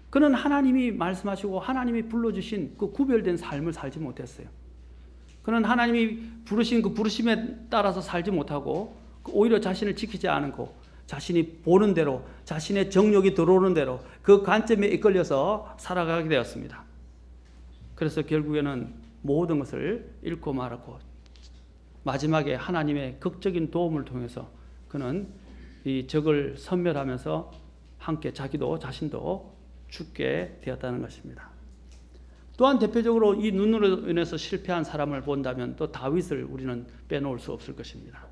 그는 하나님이 말씀하시고 하나님이 불러주신 그 구별된 삶을 살지 못했어요. 그는 하나님이 부르신 그 부르심에 따라서 살지 못하고 오히려 자신을 지키지 않고 자신이 보는 대로 자신의 정욕이 들어오는 대로 그 관점에 이끌려서 살아가게 되었습니다. 그래서 결국에는 모든 것을 잃고 말았고 마지막에 하나님의 극적인 도움을 통해서 그는 이 적을 섬멸하면서 함께 자신도 죽게 되었다는 것입니다. 또한 대표적으로 이 눈으로 인해서 실패한 사람을 본다면 또 다윗을 우리는 빼놓을 수 없을 것입니다.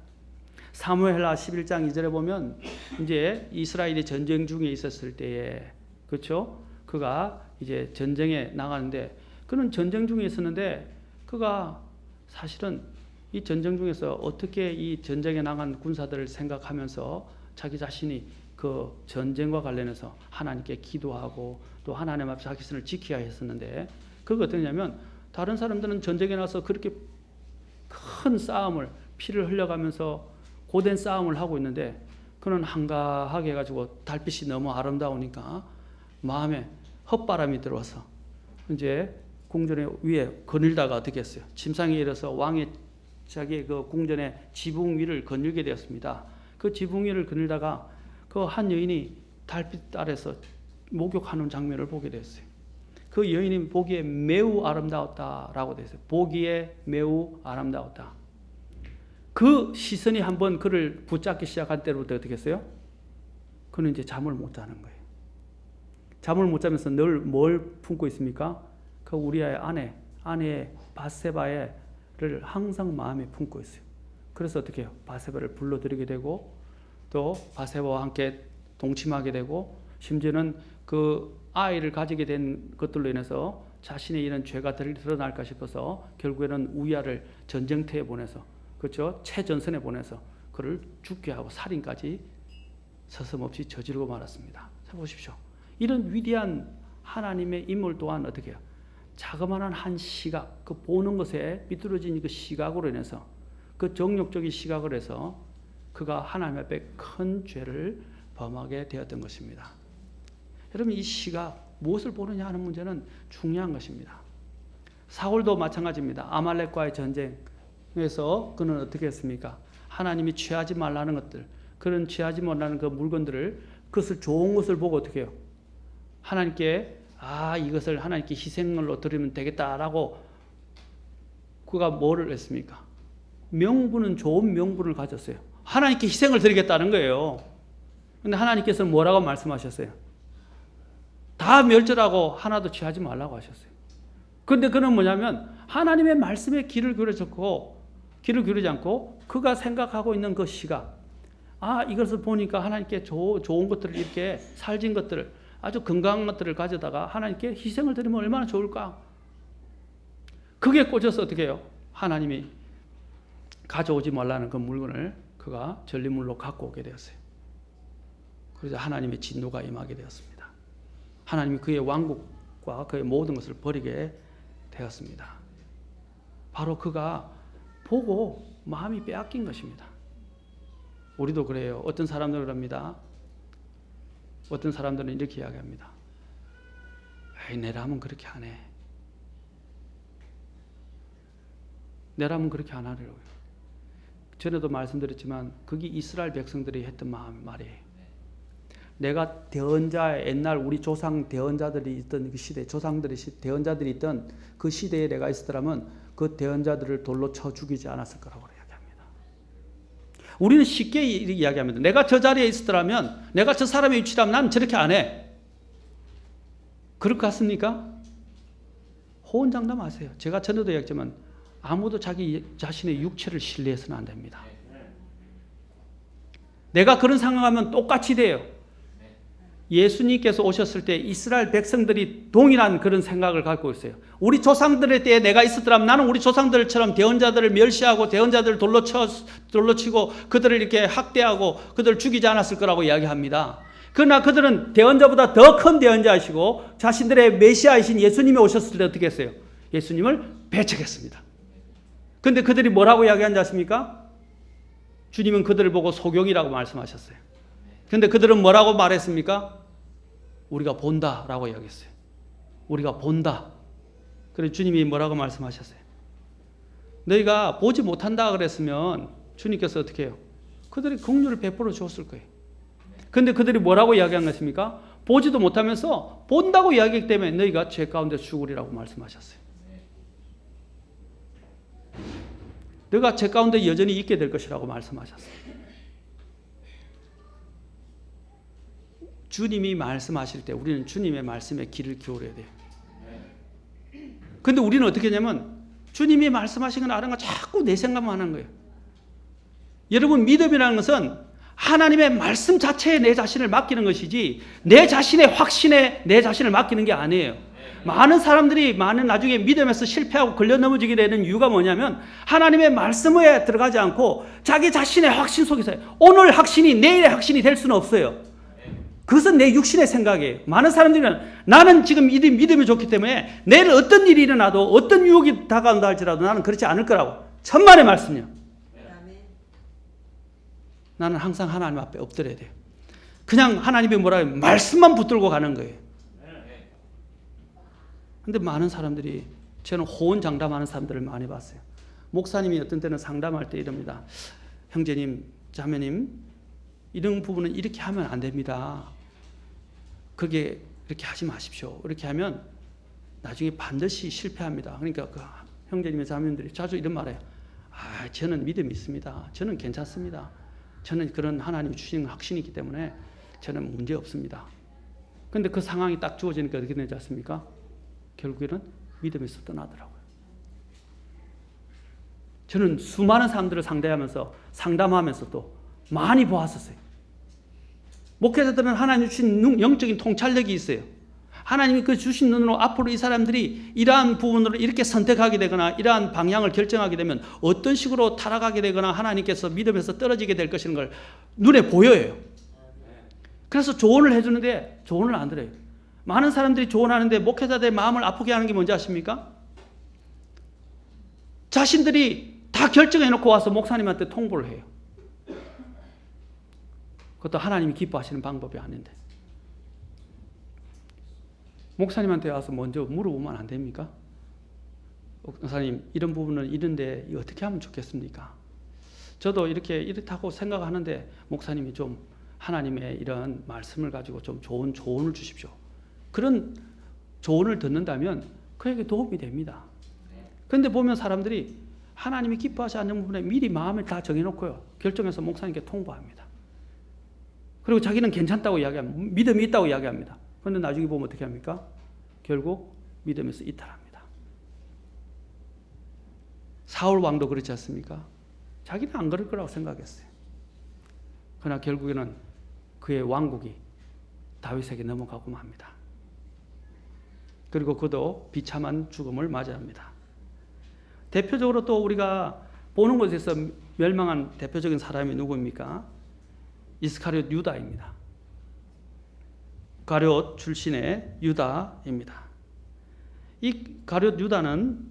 사무엘하 11장 2절에 보면 이제 이스라엘이 전쟁 중에 있었을 때에 그렇죠? 그가 이제 전쟁에 나가는데 그는 전쟁 중에 있었는데 그가 사실은 이 전쟁 중에서 어떻게 이 전쟁에 나간 군사들을 생각하면서 자기 자신이 그 전쟁과 관련해서 하나님께 기도하고 또 하나님 앞에 자기 신을 지켜야 했었는데 그게 어떠냐면 다른 사람들은 전쟁에 나서 그렇게 큰 싸움을 피를 흘려가면서 고된 싸움을 하고 있는데 그는 한가하게 해가지고 달빛이 너무 아름다우니까 마음에 헛바람이 들어와서 이제 궁전의 위에 거닐다가 어떻게 했어요? 침상에 일어서 왕의 자기의 그 궁전의 지붕 위를 거닐게 되었습니다. 그 지붕 위를 거닐다가 그 한 여인이 달빛 아래서 목욕하는 장면을 보게 됐어요. 그 여인이 보기에 매우 아름다웠다라고 되어 있어요. 보기에 매우 아름다웠다. 그 시선이 한번 그를 붙잡기 시작한 때부터 어떻게 했어요? 그는 이제 잠을 못 자는 거예요. 잠을 못 자면서 늘 뭘 품고 있습니까? 그 우리의 아내의 바세바를 항상 마음에 품고 있어요. 그래서 어떻게 해요? 바세바를 불러들이게 되고 또 바세바와 함께 동침하게 되고 심지어는 그 아이를 가지게 된 것들로 인해서 자신의 이런 죄가 드러날까 싶어서 결국에는 우리아를 전쟁터에 보내서 그렇죠? 최전선에 보내서 그를 죽게 하고 살인까지 서슴없이 저지르고 말았습니다. 자 보십시오. 이런 위대한 하나님의 인물 또한 어떻게 해요? 자그마한 한 시각, 그 보는 것에 비뚤어진 그 시각으로 인해서, 그 정욕적인 시각으로 해서 그가 하나님 앞에 큰 죄를 범하게 되었던 것입니다. 여러분, 이 시각, 무엇을 보느냐 하는 문제는 중요한 것입니다. 사울도 마찬가지입니다. 아말렉과의 전쟁에서 그는 어떻게 했습니까? 하나님이 취하지 말라는 것들, 그런 취하지 말라는 그 물건들을, 그것을 좋은 것을 보고 어떻게 해요? 하나님께 이것을 하나님께 희생으로 드리면 되겠다라고 그가 뭐를 했습니까? 명분은 좋은 명분을 가졌어요. 하나님께 희생을 드리겠다는 거예요. 근데 하나님께서는 뭐라고 말씀하셨어요? 다 멸절하고 하나도 취하지 말라고 하셨어요. 근데 그는 뭐냐면 하나님의 말씀에 귀를 기울이지 않고 그가 생각하고 있는 그 시각, 이것을 보니까 하나님께 좋은 것들을, 이렇게 살진 것들을, 아주 건강한 것들을 가져다가 하나님께 희생을 드리면 얼마나 좋을까? 그게 꽂혀서 어떻게 해요? 하나님이 가져오지 말라는 그 물건을 그가 전리물로 갖고 오게 되었어요. 그래서 하나님의 진노가 임하게 되었습니다. 하나님이 그의 왕국과 그의 모든 것을 버리게 되었습니다. 바로 그가 보고 마음이 빼앗긴 것입니다. 우리도 그래요. 어떤 사람들은 그럽니다. 어떤 사람들은 이렇게 이야기합니다. 내라면 그렇게 안 해. 내라면 그렇게 안 하려고요. 전에도 말씀드렸지만 그게 이스라엘 백성들이 했던 말이에요. 내가 대언자, 옛날 우리 조상 대언자들이 있던 그 시대, 대언자들이 있던 그 시대에 내가 있었더라면 그 대언자들을 돌로 쳐 죽이지 않았을 거라고 이야기합니다. 우리는 쉽게 이렇게 이야기합니다. 내가 저 자리에 있었더라면, 내가 저 사람의 위치라면 나는 저렇게 안 해. 그럴 것 같습니까? 호언장담하세요. 제가 전에도 이야기했지만 아무도 자기 자신의 육체를 신뢰해서는 안 됩니다. 내가 그런 상황하면 똑같이 돼요. 예수님께서 오셨을 때 이스라엘 백성들이 동일한 그런 생각을 갖고 있어요. 우리 조상들의 때에 내가 있었더라면 나는 우리 조상들처럼 대언자들을 멸시하고 대언자들을 돌로 치고 그들을 이렇게 학대하고 그들을 죽이지 않았을 거라고 이야기합니다. 그러나 그들은 대언자보다 더 큰 대언자이시고 자신들의 메시아이신 예수님이 오셨을 때 어떻게 했어요? 예수님을 배척했습니다. 그런데 그들이 뭐라고 이야기한지 아십니까? 주님은 그들을 보고 소경이라고 말씀하셨어요. 그런데 그들은 뭐라고 말했습니까? 우리가 본다라고 이야기했어요. 우리가 본다. 그래서 주님이 뭐라고 말씀하셨어요? 너희가 보지 못한다 그랬으면 주님께서 어떻게 해요? 그들이 긍휼을 베풀어 주었을 거예요. 그런데 그들이 뭐라고 이야기한 것입니까? 보지도 못하면서 본다고 이야기하기 때문에 너희가 죄 가운데 죽으리라고 말씀하셨어요. 너희가 죄 가운데 여전히 있게 될 것이라고 말씀하셨어요. 주님이 말씀하실 때 우리는 주님의 말씀에 귀를 기울여야 돼요. 그런데 우리는 어떻게 하냐면 주님이 말씀하신 건 아는 거 자꾸 내 생각만 하는 거예요. 여러분, 믿음이라는 것은 하나님의 말씀 자체에 내 자신을 맡기는 것이지 내 자신의 확신에 내 자신을 맡기는 게 아니에요. 많은 사람들이 나중에 믿음에서 실패하고 걸려 넘어지게 되는 이유가 뭐냐면 하나님의 말씀에 들어가지 않고 자기 자신의 확신 속에서, 오늘 확신이 내일의 확신이 될 수는 없어요. 그것은 내 육신의 생각이에요. 많은 사람들은 나는 지금 믿음이 좋기 때문에 내일 어떤 일이 일어나도 어떤 유혹이 다가온다 할지라도 나는 그렇지 않을 거라고. 천만의 말씀이요. 나는 항상 하나님 앞에 엎드려야 돼요. 그냥 하나님이 뭐라 해요? 말씀만 붙들고 가는 거예요. 근데 많은 사람들이, 저는 호언장담하는 사람들을 많이 봤어요. 목사님이 어떤 때는 상담할 때 이럽니다. 형제님, 자매님, 이런 부분은 이렇게 하면 안 됩니다. 그게 이렇게 하지 마십시오. 이렇게 하면 나중에 반드시 실패합니다. 그러니까 그 형제님의 자매님들이 자주 이런 말해요. 저는 믿음이 있습니다. 저는 괜찮습니다. 저는 그런 하나님이 주신 확신이 있기 때문에 저는 문제 없습니다. 그런데 그 상황이 딱 주어지니까 어떻게 되지 않습니까? 결국에는 믿음에서 떠나더라고요. 저는 수많은 사람들을 상담하면서 또 많이 보았었어요. 목회자들은 하나님 주신 영적인 통찰력이 있어요. 하나님이 그 주신 눈으로 앞으로 이 사람들이 이러한 부분으로 이렇게 선택하게 되거나 이러한 방향을 결정하게 되면 어떤 식으로 타락하게 되거나 하나님께서 믿음에서 떨어지게 될 것인 걸 눈에 보여요. 그래서 조언을 해주는데 조언을 안 들어요. 많은 사람들이 조언하는데 목회자들의 마음을 아프게 하는 게 뭔지 아십니까? 자신들이 다 결정해놓고 와서 목사님한테 통보를 해요. 그것도 하나님이 기뻐하시는 방법이 아닌데. 목사님한테 와서 먼저 물어보면 안 됩니까? 목사님, 이런 부분은 이런데 어떻게 하면 좋겠습니까? 저도 이렇다고 생각하는데 목사님이 좀 하나님의 이런 말씀을 가지고 좀 좋은 조언을 주십시오. 그런 조언을 듣는다면 그에게 도움이 됩니다. 그런데 보면 사람들이 하나님이 기뻐하지 않는 부분에 미리 마음을 다 정해놓고요. 결정해서 목사님께 통보합니다. 그리고 자기는 괜찮다고 이야기합니다. 믿음이 있다고 이야기합니다. 그런데 나중에 보면 어떻게 합니까? 결국 믿음에서 이탈합니다. 사울 왕도 그렇지 않습니까? 자기는 안 그럴 거라고 생각했어요. 그러나 결국에는 그의 왕국이 다윗에게 넘어가고 맙니다. 그리고 그도 비참한 죽음을 맞이합니다. 대표적으로 또 우리가 보는 곳에서 멸망한 대표적인 사람이 누구입니까? 이스카리옷 유다입니다. 가룟 출신의 유다입니다. 이 가룟 유다는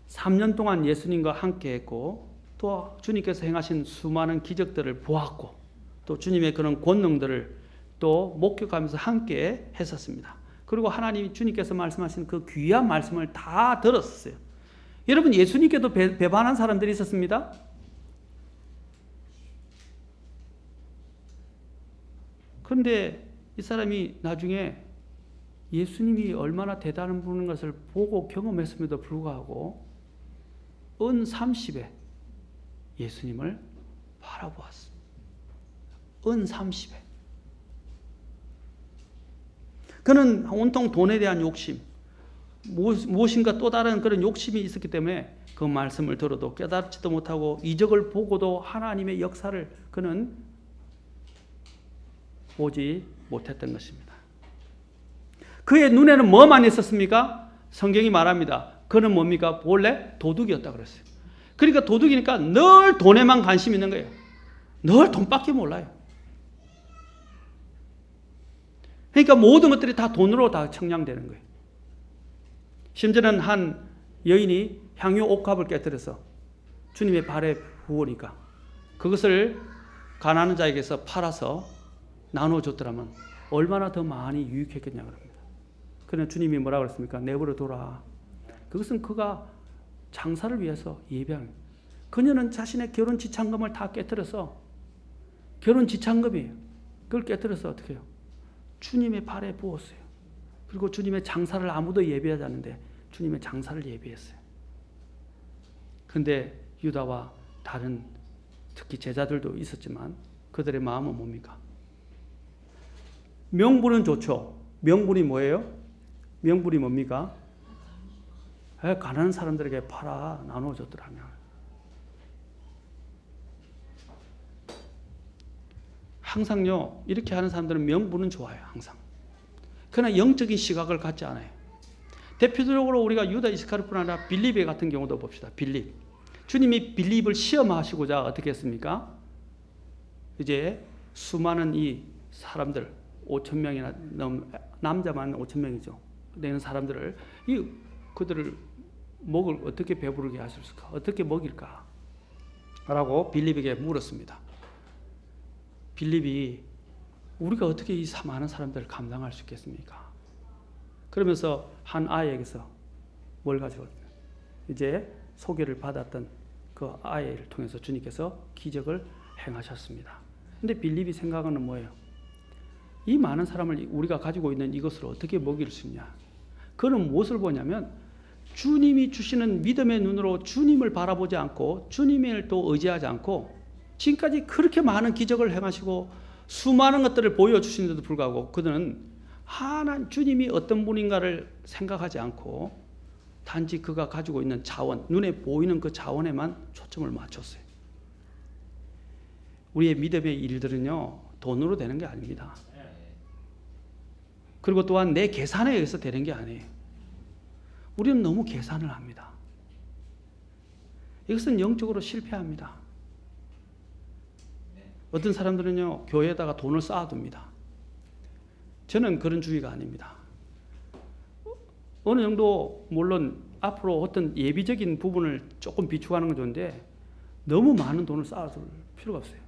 3년 동안 예수님과 함께 했고 또 주님께서 행하신 수많은 기적들을 보았고 또 주님의 그런 권능들을 또 목격하면서 함께 했었습니다. 그리고 하나님 주님께서 말씀하신 그 귀한 말씀을 다 들었어요. 여러분, 예수님께도 배반한 사람들이 있었습니다. 그런데 이 사람이 나중에 예수님이 얼마나 대단한 분인 것을 보고 경험했음에도 불구하고 은 30에 예수님을 바라보았습니다. 은 30에. 그는 온통 돈에 대한 욕심, 무엇인가 또 다른 그런 욕심이 있었기 때문에 그 말씀을 들어도 깨닫지도 못하고 이적을 보고도 하나님의 역사를 그는 보지 못했던 것입니다. 그의 눈에는 뭐만 있었습니까? 성경이 말합니다. 그는 뭡니까? 본래 도둑이었다 그랬어요. 그러니까 도둑이니까 늘 돈에만 관심 있는 거예요. 늘 돈밖에 몰라요. 그러니까 모든 것들이 다 돈으로 다 청량되는 거예요. 심지어는 한 여인이 향유 옥합을 깨뜨려서 주님의 발에 부으니까 그것을 가난한 자에게서 팔아서 나눠줬더라면 얼마나 더 많이 유익했겠냐 그럽니다. 그러나 주님이 뭐라고 그랬습니까? 내버려 둬라. 그것은 그가 장사를 위해서 예배한. 그녀는 자신의 결혼 지참금을 다 깨뜨려서 결혼 지참금이에요. 그걸 깨뜨려서 어떻게 해요? 주님의 발에 부었어요. 그리고 주님의 장사를 아무도 예배하지 않는데 주님의 장사를 예배했어요. 그런데 유다와 다른 특히 제자들도 있었지만 그들의 마음은 뭡니까? 명분은 좋죠. 명분이 뭐예요? 명분이 뭡니까? 가난한 사람들에게 팔아 나눠줬더라면. 항상요, 이렇게 하는 사람들은 명분은 좋아요. 항상. 그러나 영적인 시각을 갖지 않아요. 대표적으로 우리가 유다 이스카리뿐 아니라 빌립의 같은 경우도 봅시다. 빌립. 주님이 빌립을 시험하시고자 어떻게 했습니까? 이제 수많은 이 사람들 5,000명이나 남자만 5,000명이죠. 되는 사람들을 그들을 먹을 어떻게 배부르게 하실까? 어떻게 먹일까? 라고 빌립에게 물었습니다. 빌립이 우리가 어떻게 이 많은 사람들을 감당할 수 있겠습니까? 그러면서 한 아이에게서 뭘 가지고 이제 소개를 받았던 그 아이를 통해서 주님께서 기적을 행하셨습니다. 근데 빌립이 생각하는 뭐예요? 이 많은 사람을 우리가 가지고 있는 이것을 어떻게 먹일 수 있냐? 그는 무엇을 보냐면 주님이 주시는 믿음의 눈으로 주님을 바라보지 않고 주님을 또 의지하지 않고 지금까지 그렇게 많은 기적을 행하시고 수많은 것들을 보여주시는데도 불구하고 그들은 하나님 주님이 어떤 분인가를 생각하지 않고 단지 그가 가지고 있는 자원, 눈에 보이는 그 자원에만 초점을 맞췄어요. 우리의 믿음의 일들은요, 돈으로 되는 게 아닙니다. 그리고 또한 내 계산에 의해서 되는 게 아니에요. 우리는 너무 계산을 합니다. 이것은 영적으로 실패합니다. 어떤 사람들은요, 교회에다가 돈을 쌓아둡니다. 저는 그런 주의가 아닙니다. 어느 정도 물론 앞으로 어떤 예비적인 부분을 조금 비축하는 건 좋은데 너무 많은 돈을 쌓아둘 필요가 없어요.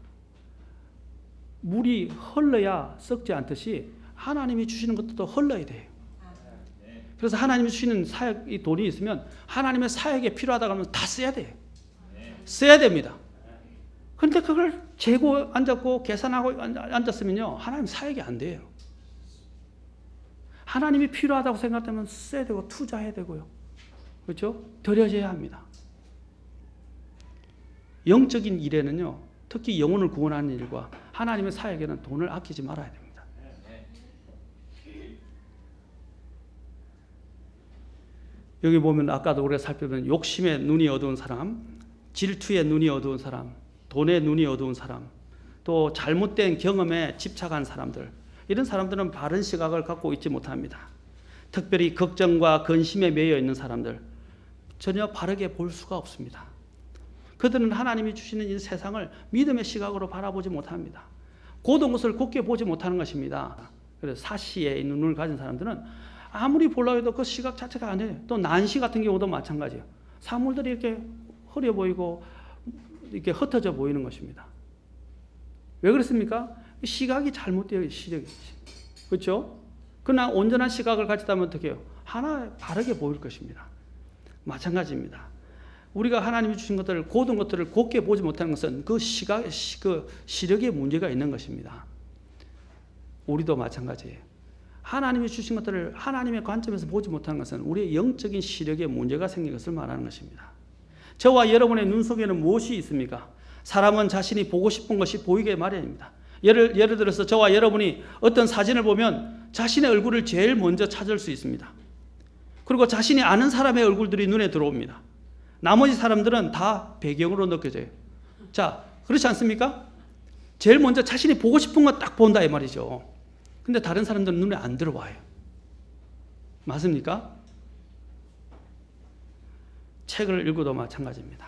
물이 흘러야 썩지 않듯이 하나님이 주시는 것도 흘러야 돼요. 그래서 하나님이 주시는 사역이 돈이 있으면 하나님의 사역에 필요하다고 하면 다 써야 돼요. 써야 됩니다. 그런데 그걸 재고 앉았고 계산하고 앉았으면요, 하나님 사역이 안 돼요. 하나님이 필요하다고 생각하면 써야 되고 투자해야 되고요. 그렇죠? 드려져야 합니다. 영적인 일에는요, 특히 영혼을 구원하는 일과 하나님의 사역에는 돈을 아끼지 말아야 됩니다. 여기 보면 아까도 우리가 살펴본 욕심에 눈이 어두운 사람, 질투에 눈이 어두운 사람, 돈에 눈이 어두운 사람, 또 잘못된 경험에 집착한 사람들, 이런 사람들은 바른 시각을 갖고 있지 못합니다. 특별히 걱정과 근심에 매여 있는 사람들, 전혀 바르게 볼 수가 없습니다. 그들은 하나님이 주시는 이 세상을 믿음의 시각으로 바라보지 못합니다. 고든 것을 굳게 보지 못하는 것입니다. 그래서 사시의 눈을 가진 사람들은 아무리 보려고 해도 그 시각 자체가 안 돼요. 또 난시 같은 경우도 마찬가지예요. 사물들이 이렇게 흐려 보이고 이렇게 흩어져 보이는 것입니다. 왜 그렇습니까? 시각이 잘못되어 있어요. 그렇죠? 그러나 온전한 시각을 가지다면 어떻게 해요? 하나 바르게 보일 것입니다. 마찬가지입니다. 우리가 하나님이 주신 것들을, 고든 것들을 곱게 보지 못하는 것은 그 시력에 문제가 있는 것입니다. 우리도 마찬가지예요. 하나님이 주신 것들을 하나님의 관점에서 보지 못하는 것은 우리의 영적인 시력에 문제가 생긴 것을 말하는 것입니다. 저와 여러분의 눈 속에는 무엇이 있습니까? 사람은 자신이 보고 싶은 것이 보이게 마련입니다. 예를 들어서 저와 여러분이 어떤 사진을 보면 자신의 얼굴을 제일 먼저 찾을 수 있습니다. 그리고 자신이 아는 사람의 얼굴들이 눈에 들어옵니다. 나머지 사람들은 다 배경으로 느껴져요. 자, 그렇지 않습니까? 제일 먼저 자신이 보고 싶은 거 딱 본다 이 말이죠. 근데 다른 사람들은 눈에 안 들어와요. 맞습니까? 책을 읽어도 마찬가지입니다.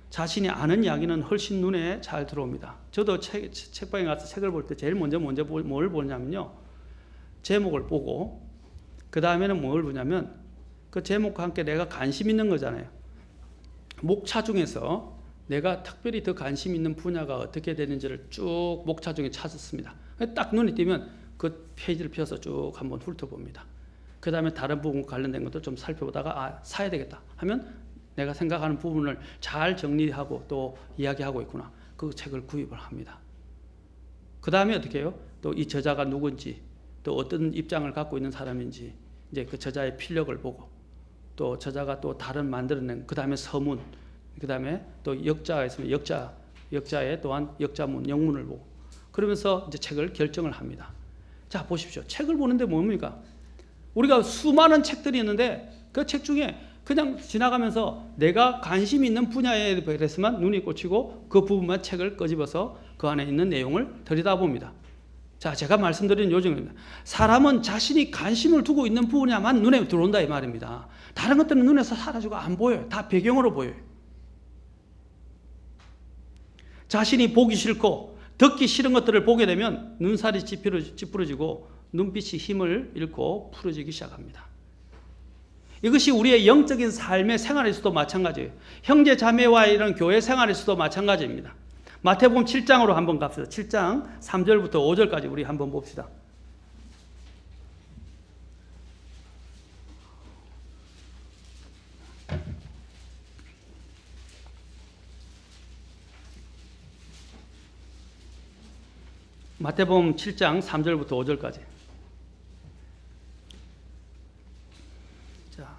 자신이 아는 이야기는 훨씬 눈에 잘 들어옵니다. 저도 책방에 가서 책을 볼 때 제일 먼저 뭘 보냐면요, 제목을 보고 그 다음에는 뭘 보냐면 그 제목과 함께 내가 관심 있는 거잖아요. 목차 중에서 내가 특별히 더 관심 있는 분야가 어떻게 되는지를 쭉 목차 중에 찾았습니다. 딱 눈에 띄면 그 페이지를 펴서 쭉 한번 훑어봅니다. 그 다음에 다른 부분 관련된 것도 좀 살펴보다가 사야 되겠다 하면 내가 생각하는 부분을 잘 정리하고 또 이야기하고 있구나. 그 책을 구입을 합니다. 그 다음에 어떻게 해요? 또 이 저자가 누군지, 또 어떤 입장을 갖고 있는 사람인지, 이제 그 저자의 필력을 보고, 또 저자가 또 다른 만들어낸, 그 다음에 서문, 그 다음에 또 역자가 있으면 역자의 또한 역자문, 영문을 보고, 그러면서 이제 책을 결정을 합니다. 자, 보십시오. 책을 보는데 뭡니까? 우리가 수많은 책들이 있는데 그 책 중에 그냥 지나가면서 내가 관심 있는 분야에 대해서만 눈이 꽂히고 그 부분만 책을 끄집어서 그 안에 있는 내용을 들여다봅니다. 자, 제가 말씀드린 요즘입니다. 사람은 자신이 관심을 두고 있는 분야만 눈에 들어온다 이 말입니다. 다른 것들은 눈에서 사라지고 안 보여요. 다 배경으로 보여요. 자신이 보기 싫고 듣기 싫은 것들을 보게 되면 눈살이 찌푸러지고 눈빛이 힘을 잃고 풀어지기 시작합니다. 이것이 우리의 영적인 삶의 생활에서도 마찬가지예요. 형제 자매와의 이런 교회 생활에서도 마찬가지입니다. 마태복음 7장으로 한번 갑시다. 7장 3절부터 5절까지 우리 한번 봅시다. 마태복음 7장 3절부터 5절까지. 자,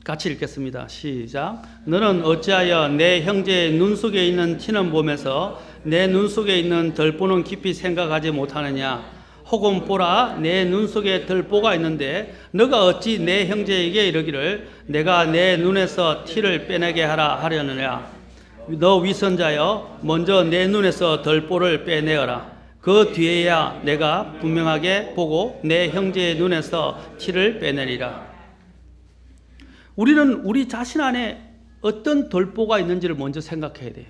같이 읽겠습니다. 시작. 너는 어찌하여 내 형제의 눈 속에 있는 티는 보면서 내 눈 속에 있는 덜보는 깊이 생각하지 못하느냐? 혹은 보라, 내 눈 속에 덜보가 있는데 너가 어찌 내 형제에게 이르기를 내가 내 눈에서 티를 빼내게 하라 하려느냐? 너 위선자여, 먼저 내 눈에서 덜보를 빼내어라. 그 뒤에야 내가 분명하게 보고 내 형제의 눈에서 티를 빼내리라. 우리는 우리 자신 안에 어떤 덜보가 있는지를 먼저 생각해야 돼요.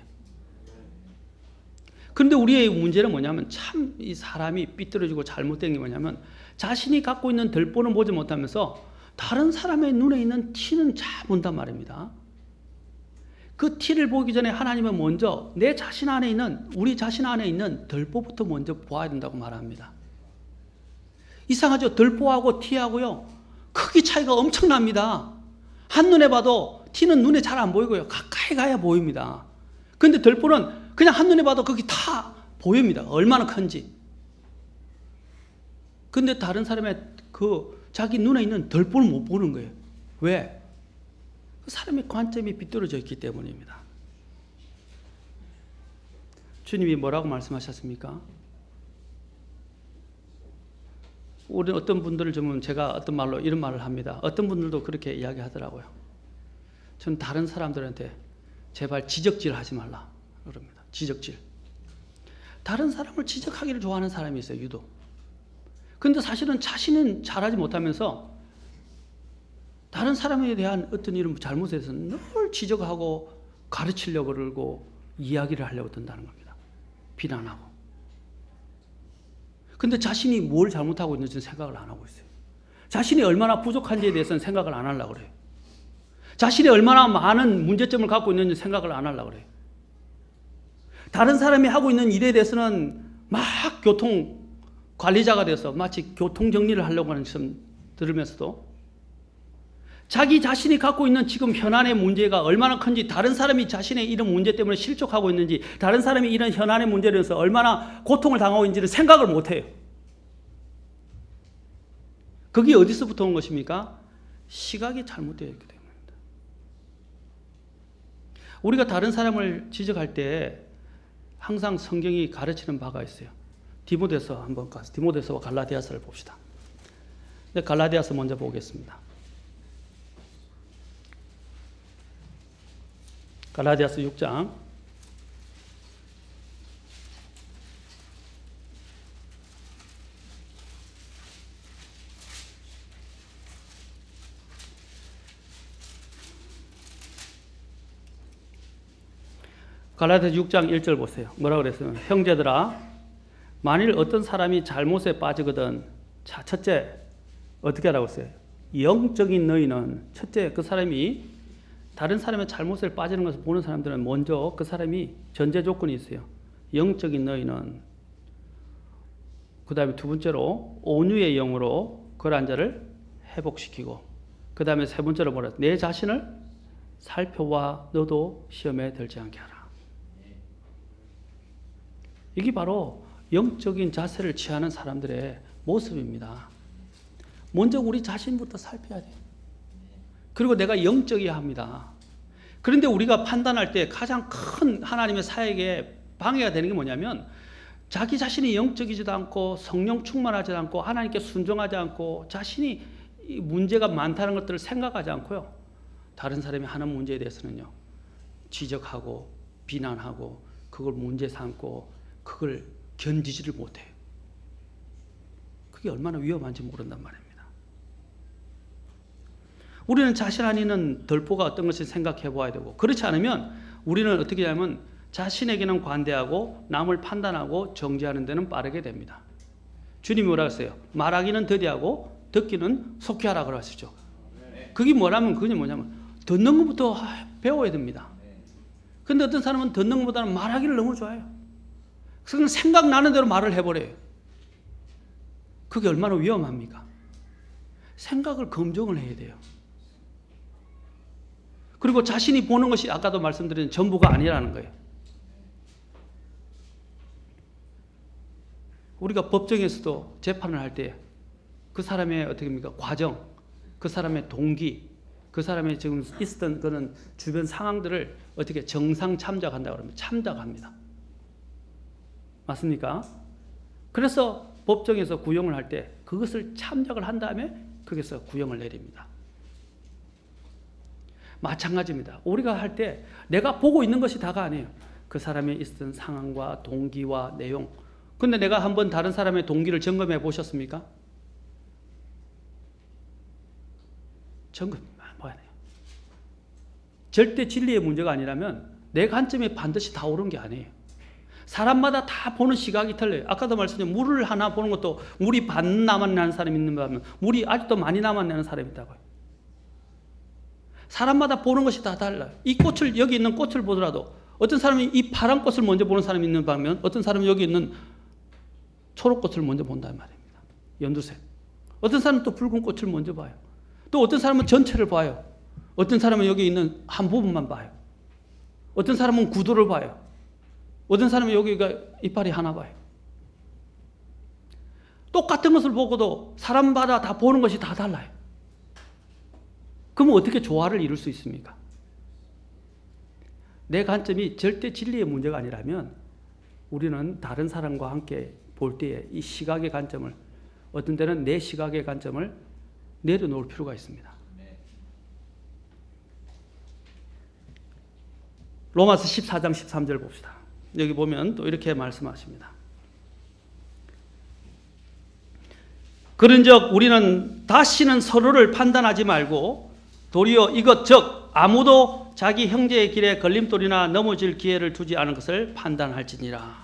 그런데 우리의 문제는 뭐냐면 참 이 사람이 삐뚤어지고 잘못된 게 뭐냐면 자신이 갖고 있는 덜보는 보지 못하면서 다른 사람의 눈에 있는 티는 잘 본단 말입니다. 그 티를 보기 전에 하나님은 먼저 내 자신 안에 있는, 우리 자신 안에 있는 덜보부터 먼저 보아야 된다고 말합니다. 이상하죠? 덜보하고 티하고요, 크기 차이가 엄청납니다. 한눈에 봐도 티는 눈에 잘 안 보이고요, 가까이 가야 보입니다. 근데 덜보는 그냥 한눈에 봐도 거기 다 보입니다. 얼마나 큰지. 근데 다른 사람의 그 자기 눈에 있는 덜보를 못 보는 거예요. 왜? 사람의 관점이 비뚤어져 있기 때문입니다. 주님이 뭐라고 말씀하셨습니까? 우리 어떤 분들을 좀 제가 어떤 말로 이런 말을 합니다. 어떤 분들도 그렇게 이야기하더라고요. 저는 다른 사람들한테 제발 지적질 하지 말라 그럽니다. 지적질. 다른 사람을 지적하기를 좋아하는 사람이 있어요, 유독. 근데 사실은 자신은 잘하지 못하면서 다른 사람에 대한 어떤 이런 잘못에 대해서 늘 지적하고 가르치려고 그러고 이야기를 하려고 든다는 겁니다. 비난하고. 근데 자신이 뭘 잘못하고 있는지는 생각을 안 하고 있어요. 자신이 얼마나 부족한지에 대해서는 생각을 안 하려고 그래요. 자신이 얼마나 많은 문제점을 갖고 있는지 생각을 안 하려고 그래요. 다른 사람이 하고 있는 일에 대해서는 막 교통 관리자가 돼서 마치 교통 정리를 하려고 하는 것처럼 들으면서도 자기 자신이 갖고 있는 지금 현안의 문제가 얼마나 큰지, 다른 사람이 자신의 이런 문제 때문에 실족하고 있는지, 다른 사람이 이런 현안의 문제에 대해서 얼마나 고통을 당하고 있는지를 생각을 못해요. 그게 어디서부터 온 것입니까? 시각이 잘못되어 있기 때문입니다. 우리가 다른 사람을 지적할 때 항상 성경이 가르치는 바가 있어요. 디모데서 한번 가서 디모데서와 갈라디아서를 봅시다. 갈라디아서 먼저 보겠습니다. 갈라디아서 6장 1절 보세요. 뭐라고 그랬어요? 형제들아, 만일 어떤 사람이 잘못에 빠지거든, 자, 첫째 어떻게 하라고 했어요? 영적인 너희는, 첫째 그 사람이 다른 사람의 잘못을 빠지는 것을 보는 사람들은 먼저 그 사람이 전제 조건이 있어요. 영적인 너희는, 그 다음에 두 번째로 온유의 영으로 그러한 자를 회복시키고, 그 다음에 세 번째로 뭐라, 내 자신을 살펴와 너도 시험에 들지 않게 하라. 이게 바로 영적인 자세를 취하는 사람들의 모습입니다. 먼저 우리 자신부터 살펴야 돼요. 그리고 내가 영적이어야 합니다. 그런데 우리가 판단할 때 가장 큰 하나님의 사역에 방해가 되는 게 뭐냐면, 자기 자신이 영적이지도 않고 성령 충만하지 않고 하나님께 순종하지 않고 자신이 문제가 많다는 것들을 생각하지 않고요, 다른 사람이 하는 문제에 대해서는요 지적하고 비난하고 그걸 문제 삼고 그걸 견디지를 못해요. 그게 얼마나 위험한지 모른단 말입니다. 우리는 자신 안에 있는 덜보가 어떤 것을 생각해 보아야 되고, 그렇지 않으면 우리는 어떻게 하냐면 자신에게는 관대하고 남을 판단하고 정죄하는 데는 빠르게 됩니다. 주님이 뭐라고 했어요? 말하기는 더디하고 듣기는 속히 하라 그러시죠. 그게 뭐냐면 듣는 것부터 배워야 됩니다. 그런데 어떤 사람은 듣는 것보다는 말하기를 너무 좋아해요. 그래서 생각나는 대로 말을 해버려요. 그게 얼마나 위험합니까? 생각을 검증을 해야 돼요. 그리고 자신이 보는 것이 아까도 말씀드린 전부가 아니라는 거예요. 우리가 법정에서도 재판을 할 때 그 사람의 어떻게 합니까? 과정, 그 사람의 동기, 그 사람의 지금 있었던 그런 주변 상황들을 어떻게 정상 참작한다고 그러면 참작합니다. 맞습니까? 그래서 법정에서 구형을 할 때 그것을 참작을 한 다음에 거기서 구형을 내립니다. 마찬가지입니다. 우리가 할 때 내가 보고 있는 것이 다가 아니에요. 그 사람의 있었던 상황과 동기와 내용. 근데 내가 한번 다른 사람의 동기를 점검해 보셨습니까? 점검 봐야 돼요. 절대 진리의 문제가 아니라면 내 관점에 반드시 다 옳은 게 아니에요. 사람마다 다 보는 시각이 틀려요. 아까도 말씀드린 물을 하나 보는 것도 물이 반 남았나는 사람이 있는 반면 물이 아직도 많이 남았나는 사람이 있다고요. 사람마다 보는 것이 다 달라요. 이 꽃을, 여기 있는 꽃을 보더라도 어떤 사람이 이 파란 꽃을 먼저 보는 사람이 있는 반면 어떤 사람은 여기 있는 초록꽃을 먼저 본단 말입니다. 연두색. 어떤 사람은 또 붉은 꽃을 먼저 봐요. 또 어떤 사람은 전체를 봐요. 어떤 사람은 여기 있는 한 부분만 봐요. 어떤 사람은 구도를 봐요. 어떤 사람은 여기가 이빨이 하나 봐요. 똑같은 것을 보고도 사람마다 다 보는 것이 다 달라요. 그러면 어떻게 조화를 이룰 수 있습니까? 내 관점이 절대 진리의 문제가 아니라면 우리는 다른 사람과 함께 볼 때에 이 시각의 관점을, 어떤 때는 내 시각의 관점을 내려놓을 필요가 있습니다. 로마서 14장 13절 봅시다. 여기 보면 또 이렇게 말씀하십니다. 그런즉 우리는 다시는 서로를 판단하지 말고 도리어 이것 즉 아무도 자기 형제의 길에 걸림돌이나 넘어질 기회를 두지 않은 것을 판단할지니라.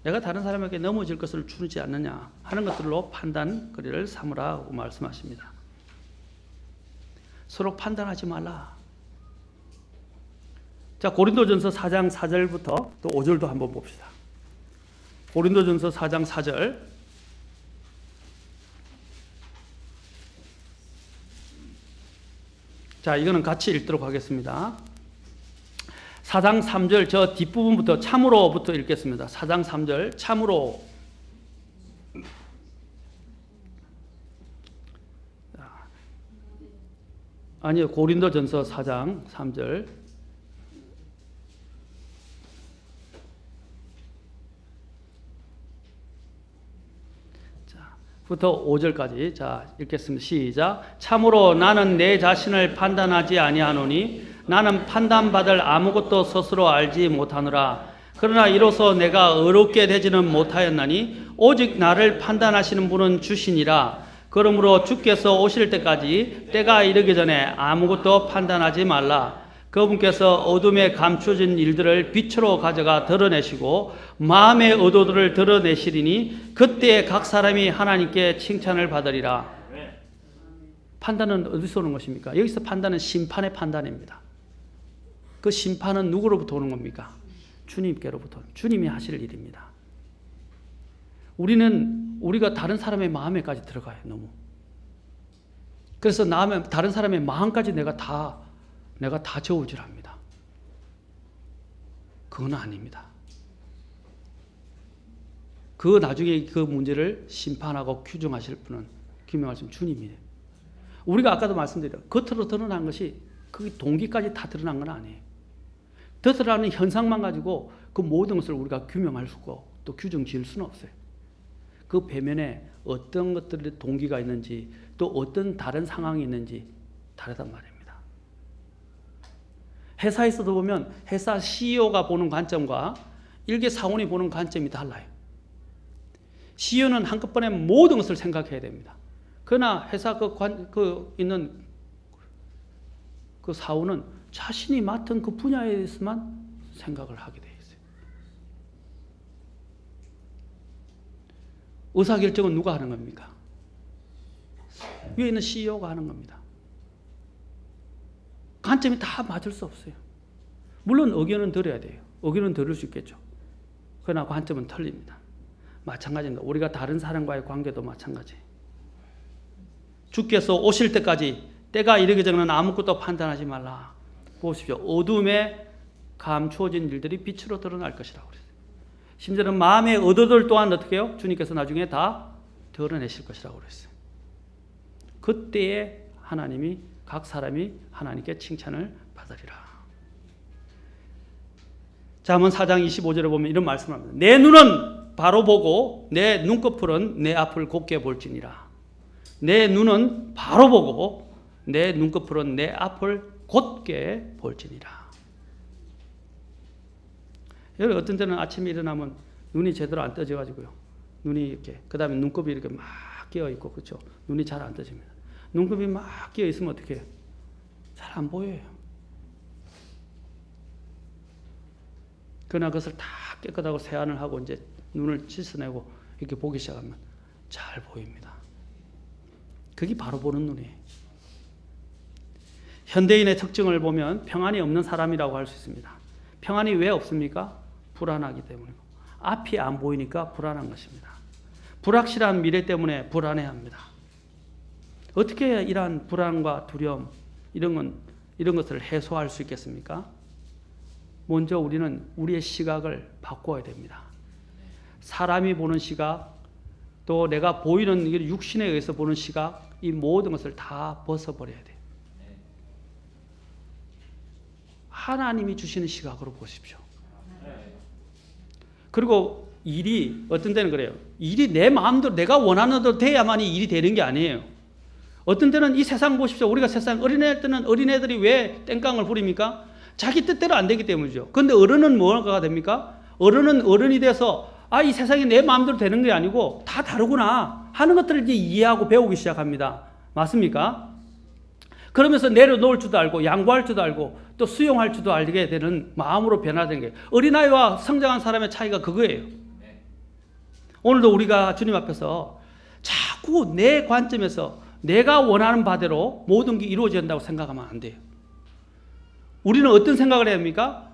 내가 다른 사람에게 넘어질 것을 주지 않느냐 하는 것들로 판단거리를 삼으라고 말씀하십니다. 서로 판단하지 말라. 자, 고린도전서 4장 4절부터 또 5절도 한번 봅시다. 고린도전서 4장 4절. 자, 이거는 같이 읽도록 하겠습니다. 4장 3절 저 뒷부분부터 참으로부터 읽겠습니다. 4장 3절 참으로. 아니요, 고린도전서 4장 3절. 부터 5절까지 자 읽겠습니다. 시작. 참으로 나는 내 자신을 판단하지 아니하노니 나는 판단받을 아무것도 스스로 알지 못하노라. 그러나 이로써 내가 의롭게 되지는 못하였나니 오직 나를 판단하시는 분은 주시니라. 그러므로 주께서 오실 때까지 때가 이르기 전에 아무것도 판단하지 말라. 그분께서 어둠에 감춰진 일들을 빛으로 가져가 드러내시고 마음의 의도들을 드러내시리니 그때 각 사람이 하나님께 칭찬을 받으리라. 판단은 어디서 오는 것입니까? 여기서 판단은 심판의 판단입니다. 그 심판은 누구로부터 오는 겁니까? 주님께로부터. 주님이 하실 일입니다. 우리가 다른 사람의 마음에까지 들어가요. 너무. 그래서 다른 사람의 마음까지 내가 다 저울질합니다. 그건 아닙니다. 그 나중에 그 문제를 심판하고 규정하실 분은 규명하신 주님이에요. 우리가 아까도 말씀드렸죠. 겉으로 드러난 것이 그 동기까지 다 드러난 건 아니에요. 드러나는 현상만 가지고 그 모든 것을 우리가 규명할 수고 또 규정 지을 수는 없어요. 그 배면에 어떤 것들의 동기가 있는지 또 어떤 다른 상황이 있는지 다르단 말입니다. 회사에서도 보면 회사 CEO가 보는 관점과 일개 사원이 보는 관점이 달라요. CEO는 한꺼번에 모든 것을 생각해야 됩니다. 그러나 회사 있는 그 사원은 자신이 맡은 그 분야에 대해서만 생각을 하게 되어 있어요. 의사결정은 누가 하는 겁니까? 위에 있는 CEO가 하는 겁니다. 관점이 다 맞을 수 없어요. 물론 의견은 들어야 돼요. 의견은 들을 수 있겠죠. 그러나 관점은 틀립니다. 마찬가지입니다. 우리가 다른 사람과의 관계도 마찬가지. 주께서 오실 때까지 때가 이르기 전에는 아무것도 판단하지 말라. 보십시오. 어둠에 감추어진 일들이 빛으로 드러날 것이라고 그랬어요. 심지어는 마음의 의도들 또한 어떻게 해요? 주님께서 나중에 다 드러내실 것이라고 그랬어요. 그때에 각 사람이 하나님께 칭찬을 받으리라. 잠언 4장 25절에 보면 이런 말씀을 합니다. 내 눈은 바로 보고 내 눈꺼풀은 내 앞을 곱게 볼지니라. 내 눈은 바로 보고 내 눈꺼풀은 내 앞을 곧게 볼지니라. 여러분 어떤 때는 아침에 일어나면 눈이 제대로 안 떠져가지고요. 눈이 이렇게 그 다음에 눈곱이 이렇게 막 끼어 있고 그렇죠. 눈이 잘 안 떠집니다. 눈곱이 막 끼어 있으면 어떻게 해요? 잘 안 보여요. 그러나 그것을 다 깨끗하고 세안을 하고 이제 눈을 씻어내고 이렇게 보기 시작하면 잘 보입니다. 그게 바로 보는 눈이에요. 현대인의 특징을 보면 평안이 없는 사람이라고 할 수 있습니다. 평안이 왜 없습니까? 불안하기 때문이고 앞이 안 보이니까 불안한 것입니다. 불확실한 미래 때문에 불안해합니다. 어떻게 해야 이러한 불안과 두려움 이런 것을 해소할 수 있겠습니까? 먼저 우리는 우리의 시각을 바꿔야 됩니다. 사람이 보는 시각, 또 내가 보이는 육신에 의해서 보는 시각, 이 모든 것을 다 벗어버려야 돼요. 하나님이 주시는 시각으로 보십시오. 그리고 일이 어떤 때는 그래요. 일이 내 마음대로 내가 원하는 대로 돼야만이 일이 되는 게 아니에요. 어떤 때는 이 세상 보십시오. 우리가 세상 어린애 때는 어린애들이 왜 땡깡을 부립니까? 자기 뜻대로 안 되기 때문이죠. 그런데 어른은 뭐가 됩니까? 어른은 어른이 돼서 이 세상이 내 마음대로 되는 게 아니고 다 다르구나 하는 것들을 이제 이해하고 배우기 시작합니다. 맞습니까? 그러면서 내려놓을 줄도 알고 양보할 줄도 알고 또 수용할 줄도 알게 되는 마음으로 변화되는 게 어린아이와 성장한 사람의 차이가 그거예요. 오늘도 우리가 주님 앞에서 자꾸 내 관점에서 내가 원하는 바대로 모든 게 이루어진다고 생각하면 안 돼요. 우리는 어떤 생각을 해야 합니까?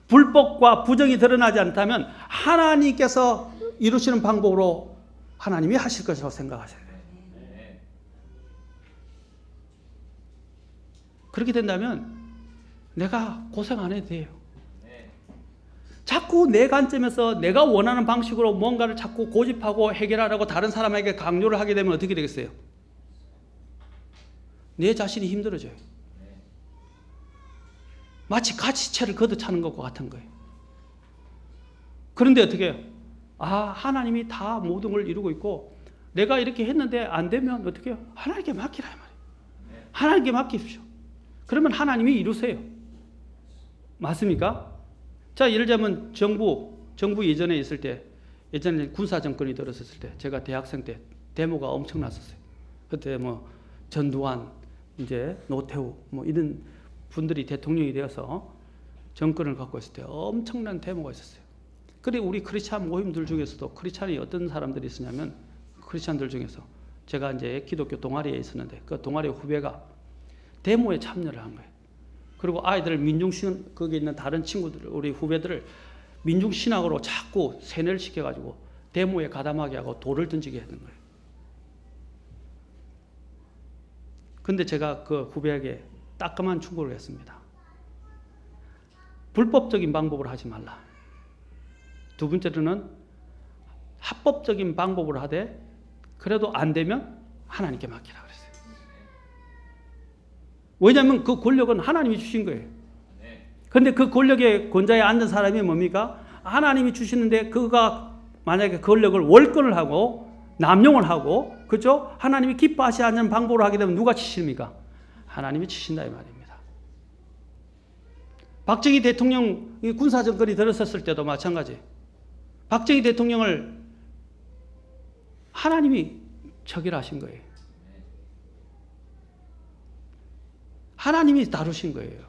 불법과 부정이 드러나지 않다면 하나님께서 이루시는 방법으로 하나님이 하실 것이라고 생각하셔야 돼요. 그렇게 된다면 내가 고생 안 해도 돼요. 자꾸 내 관점에서 내가 원하는 방식으로 뭔가를 자꾸 고집하고 해결하라고 다른 사람에게 강요를 하게 되면 어떻게 되겠어요? 내 자신이 힘들어져요. 마치 가시채를 걷어차는 것과 같은 거예요. 그런데 어떻게 해요? 하나님이 다 모든 걸 이루고 있고 내가 이렇게 했는데 안 되면 어떻게 해요? 하나님께 맡기라 이 말이에요. 하나님께 맡기십시오. 그러면 하나님이 이루세요. 맞습니까? 자, 예를 들자면 정부 예전에 있을 때, 예전에 군사 정권이 들었을 때, 제가 대학생 때 데모가 엄청났었어요. 그때 전두환, 이제 노태우, 이런 분들이 대통령이 되어서 정권을 갖고 있을 때 엄청난 데모가 있었어요. 그리고 우리 크리스찬 모임들 중에서도 크리스찬이 어떤 사람들이 있었냐면, 크리스찬들 중에서 제가 이제 기독교 동아리에 있었는데, 그 동아리 후배가 데모에 참여를 한 거예요. 그리고 아이들을 민중신, 거기 있는 다른 친구들, 우리 후배들을 민중신학으로 자꾸 세뇌를 시켜가지고 데모에 가담하게 하고 돌을 던지게 하는 거예요. 근데 제가 그 후배에게 따끔한 충고를 했습니다. 불법적인 방법으로 하지 말라. 두 번째로는 합법적인 방법으로 하되 그래도 안 되면 하나님께 맡기라 그랬어요. 왜냐하면 그 권력은 하나님이 주신 거예요. 그런데 그 권력의 권좌에 앉은 사람이 뭡니까? 하나님이 주시는데 그가 만약에 권력을 월권을 하고 남용을 하고, 그렇죠? 하나님이 기뻐하지 않는 방법으로 하게 되면 누가 치십니까? 하나님이 치신다 이 말입니다. 박정희 대통령 군사정권이 들었었을 때도 마찬가지. 박정희 대통령을 하나님이 처결하신 거예요. 하나님이 다루신 거예요.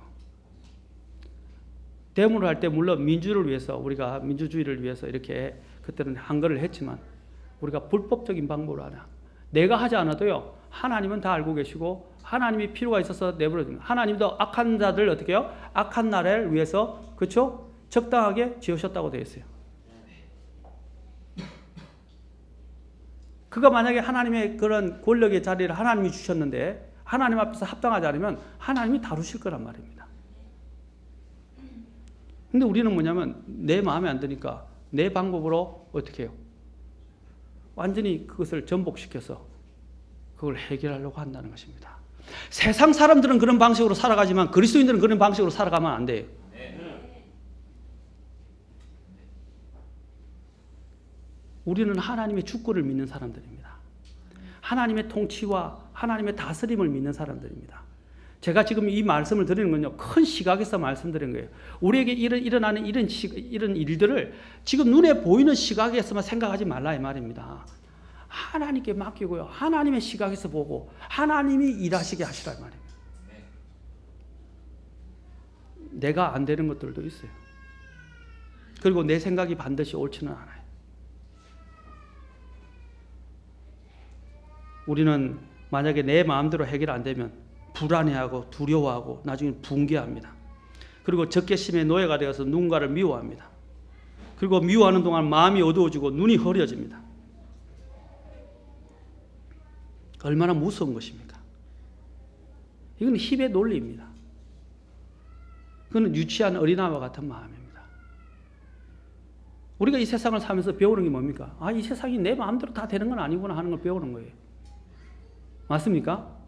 데모를 할 때 물론 민주를 위해서, 우리가 민주주의를 위해서 이렇게 그때는 한거를 했지만 우리가 불법적인 방법으로 하나, 내가 하지 않아도요 하나님은 다 알고 계시고 하나님이 필요가 있어서 내버려줍니다. 하나님도 악한 자들 어떻게 해요? 악한 나라를 위해서, 그렇죠? 적당하게 지으셨다고 되어 있어요. 그가 만약에 하나님의 그런 권력의 자리를 하나님이 주셨는데 하나님 앞에서 합당하지 않으면 하나님이 다루실 거란 말입니다. 근데 우리는 뭐냐면 내 마음에 안 드니까 내 방법으로 어떻게 해요? 완전히 그것을 전복시켜서 그걸 해결하려고 한다는 것입니다. 세상 사람들은 그런 방식으로 살아가지만 그리스도인들은 그런 방식으로 살아가면 안 돼요. 우리는 하나님의 주권을 믿는 사람들입니다. 하나님의 통치와 하나님의 다스림을 믿는 사람들입니다. 제가 지금 이 말씀을 드리는 건요, 큰 시각에서 말씀드린 거예요. 우리에게 일어나는 이런 일들을 지금 눈에 보이는 시각에서만 생각하지 말라 이 말입니다. 하나님께 맡기고요, 하나님의 시각에서 보고 하나님이 일하시게 하시라 이 말이에요. 내가 안 되는 것들도 있어요. 그리고 내 생각이 반드시 옳지는 않아요. 우리는 만약에 내 마음대로 해결 안 되면 불안해하고 두려워하고 나중에 붕괴합니다. 그리고 적개심의 노예가 되어서 누군가를 미워합니다. 그리고 미워하는 동안 마음이 어두워지고 눈이 흐려집니다. 얼마나 무서운 것입니까? 이건 힘의 논리입니다. 그건 유치한 어린아이와 같은 마음입니다. 우리가 이 세상을 살면서 배우는 게 뭡니까? 아, 이 세상이 내 마음대로 다 되는 건 아니구나 하는 걸 배우는 거예요. 맞습니까?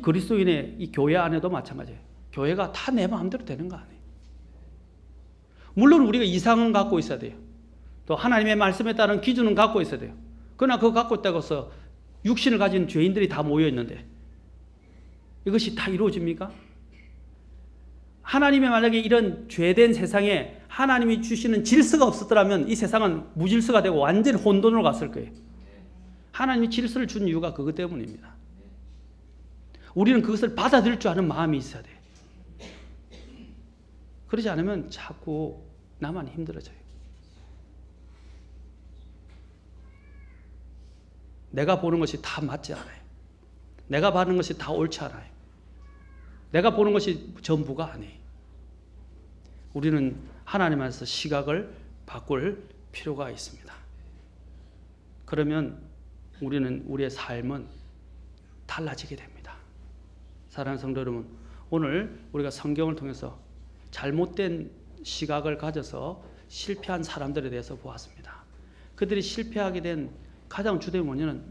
그리스도인의 이 교회 안에도 마찬가지예요. 교회가 다 내 마음대로 되는 거 아니에요. 물론 우리가 이상은 갖고 있어야 돼요. 또 하나님의 말씀에 따른 기준은 갖고 있어야 돼요. 그러나 그거 갖고 있다고 해서 육신을 가진 죄인들이 다 모여 있는데 이것이 다 이루어집니까? 하나님의 만약에 이런 죄된 세상에 하나님이 주시는 질서가 없었더라면 이 세상은 무질서가 되고 완전 혼돈으로 갔을 거예요. 하나님이 질서를 준 이유가 그것 때문입니다. 우리는 그것을 받아들일 줄 아는 마음이 있어야 돼요. 그러지 않으면 자꾸 나만 힘들어져요. 내가 보는 것이 다 맞지 않아요. 내가 보는 것이 다 옳지 않아요. 내가 보는 것이 전부가 아니에요. 우리는 하나님 안에서 시각을 바꿀 필요가 있습니다. 그러면 우리의 삶은 달라지게 됩니다. 사랑하는 성도 여러분, 오늘 우리가 성경을 통해서 잘못된 시각을 가져서 실패한 사람들에 대해서 보았습니다. 그들이 실패하게 된 가장 주된 원인은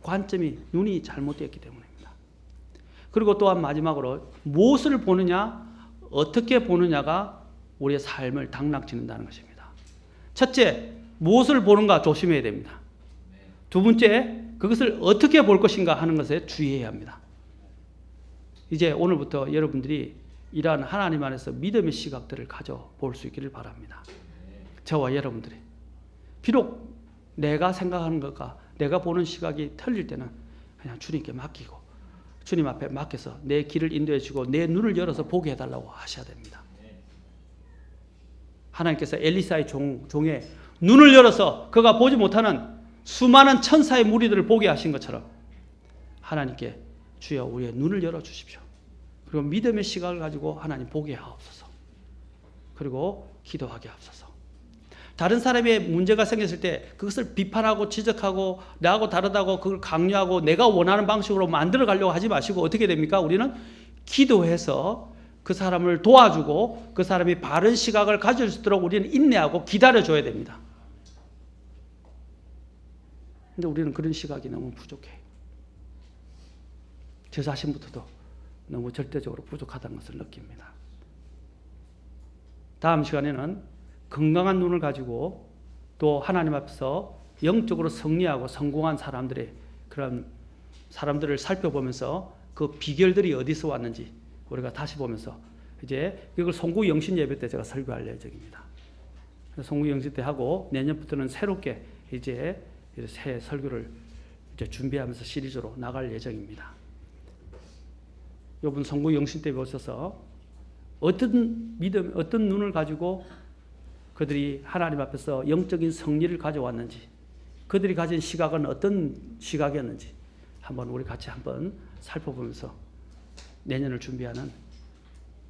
관점이 눈이 잘못되었기 때문입니다. 그리고 또한 마지막으로 무엇을 보느냐, 어떻게 보느냐가 우리의 삶을 당락짓는다는 것입니다. 첫째, 무엇을 보는가 조심해야 됩니다. 두 번째, 그것을 어떻게 볼 것인가 하는 것에 주의해야 합니다. 이제 오늘부터 여러분들이 이러한 하나님 안에서 믿음의 시각들을 가져볼 수 있기를 바랍니다. 저와 여러분들이. 비록 내가 생각하는 것과 내가 보는 시각이 틀릴 때는 그냥 주님께 맡기고 주님 앞에 맡겨서 내 길을 인도해 주고 내 눈을 열어서 보게 해달라고 하셔야 됩니다. 하나님께서 엘리사의 종의 눈을 열어서 그가 보지 못하는 수많은 천사의 무리들을 보게 하신 것처럼 하나님께 주여 우리의 눈을 열어주십시오. 그리고 믿음의 시각을 가지고 하나님 보게 하옵소서. 그리고 기도하게 하옵소서. 다른 사람의 문제가 생겼을 때 그것을 비판하고 지적하고 나하고 다르다고 그걸 강요하고 내가 원하는 방식으로 만들어 가려고 하지 마시고 어떻게 됩니까? 우리는 기도해서 그 사람을 도와주고 그 사람이 바른 시각을 가질 수 있도록 우리는 인내하고 기다려줘야 됩니다. 근데 우리는 그런 시각이 너무 부족해요. 저 자신부터도 너무 절대적으로 부족하다는 것을 느낍니다. 다음 시간에는 건강한 눈을 가지고 또 하나님 앞에서 영적으로 승리하고 성공한 사람들의 그런 사람들을 살펴보면서 그 비결들이 어디서 왔는지 우리가 다시 보면서 이제 이걸 송구 영신 예배 때 제가 설교할 예정입니다. 송구 영신 때 하고 내년부터는 새롭게 이제 새 설교를 이제 준비하면서 시리즈로 나갈 예정입니다. 이번 송구 영신 때 보셔서 어떤 믿음, 어떤 눈을 가지고 그들이 하나님 앞에서 영적인 승리를 가져왔는지, 그들이 가진 시각은 어떤 시각이었는지 한번 우리 같이 한번 살펴보면서 내년을 준비하는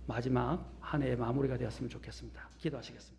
마지막 한 해의 마무리가 되었으면 좋겠습니다. 기도하시겠습니다.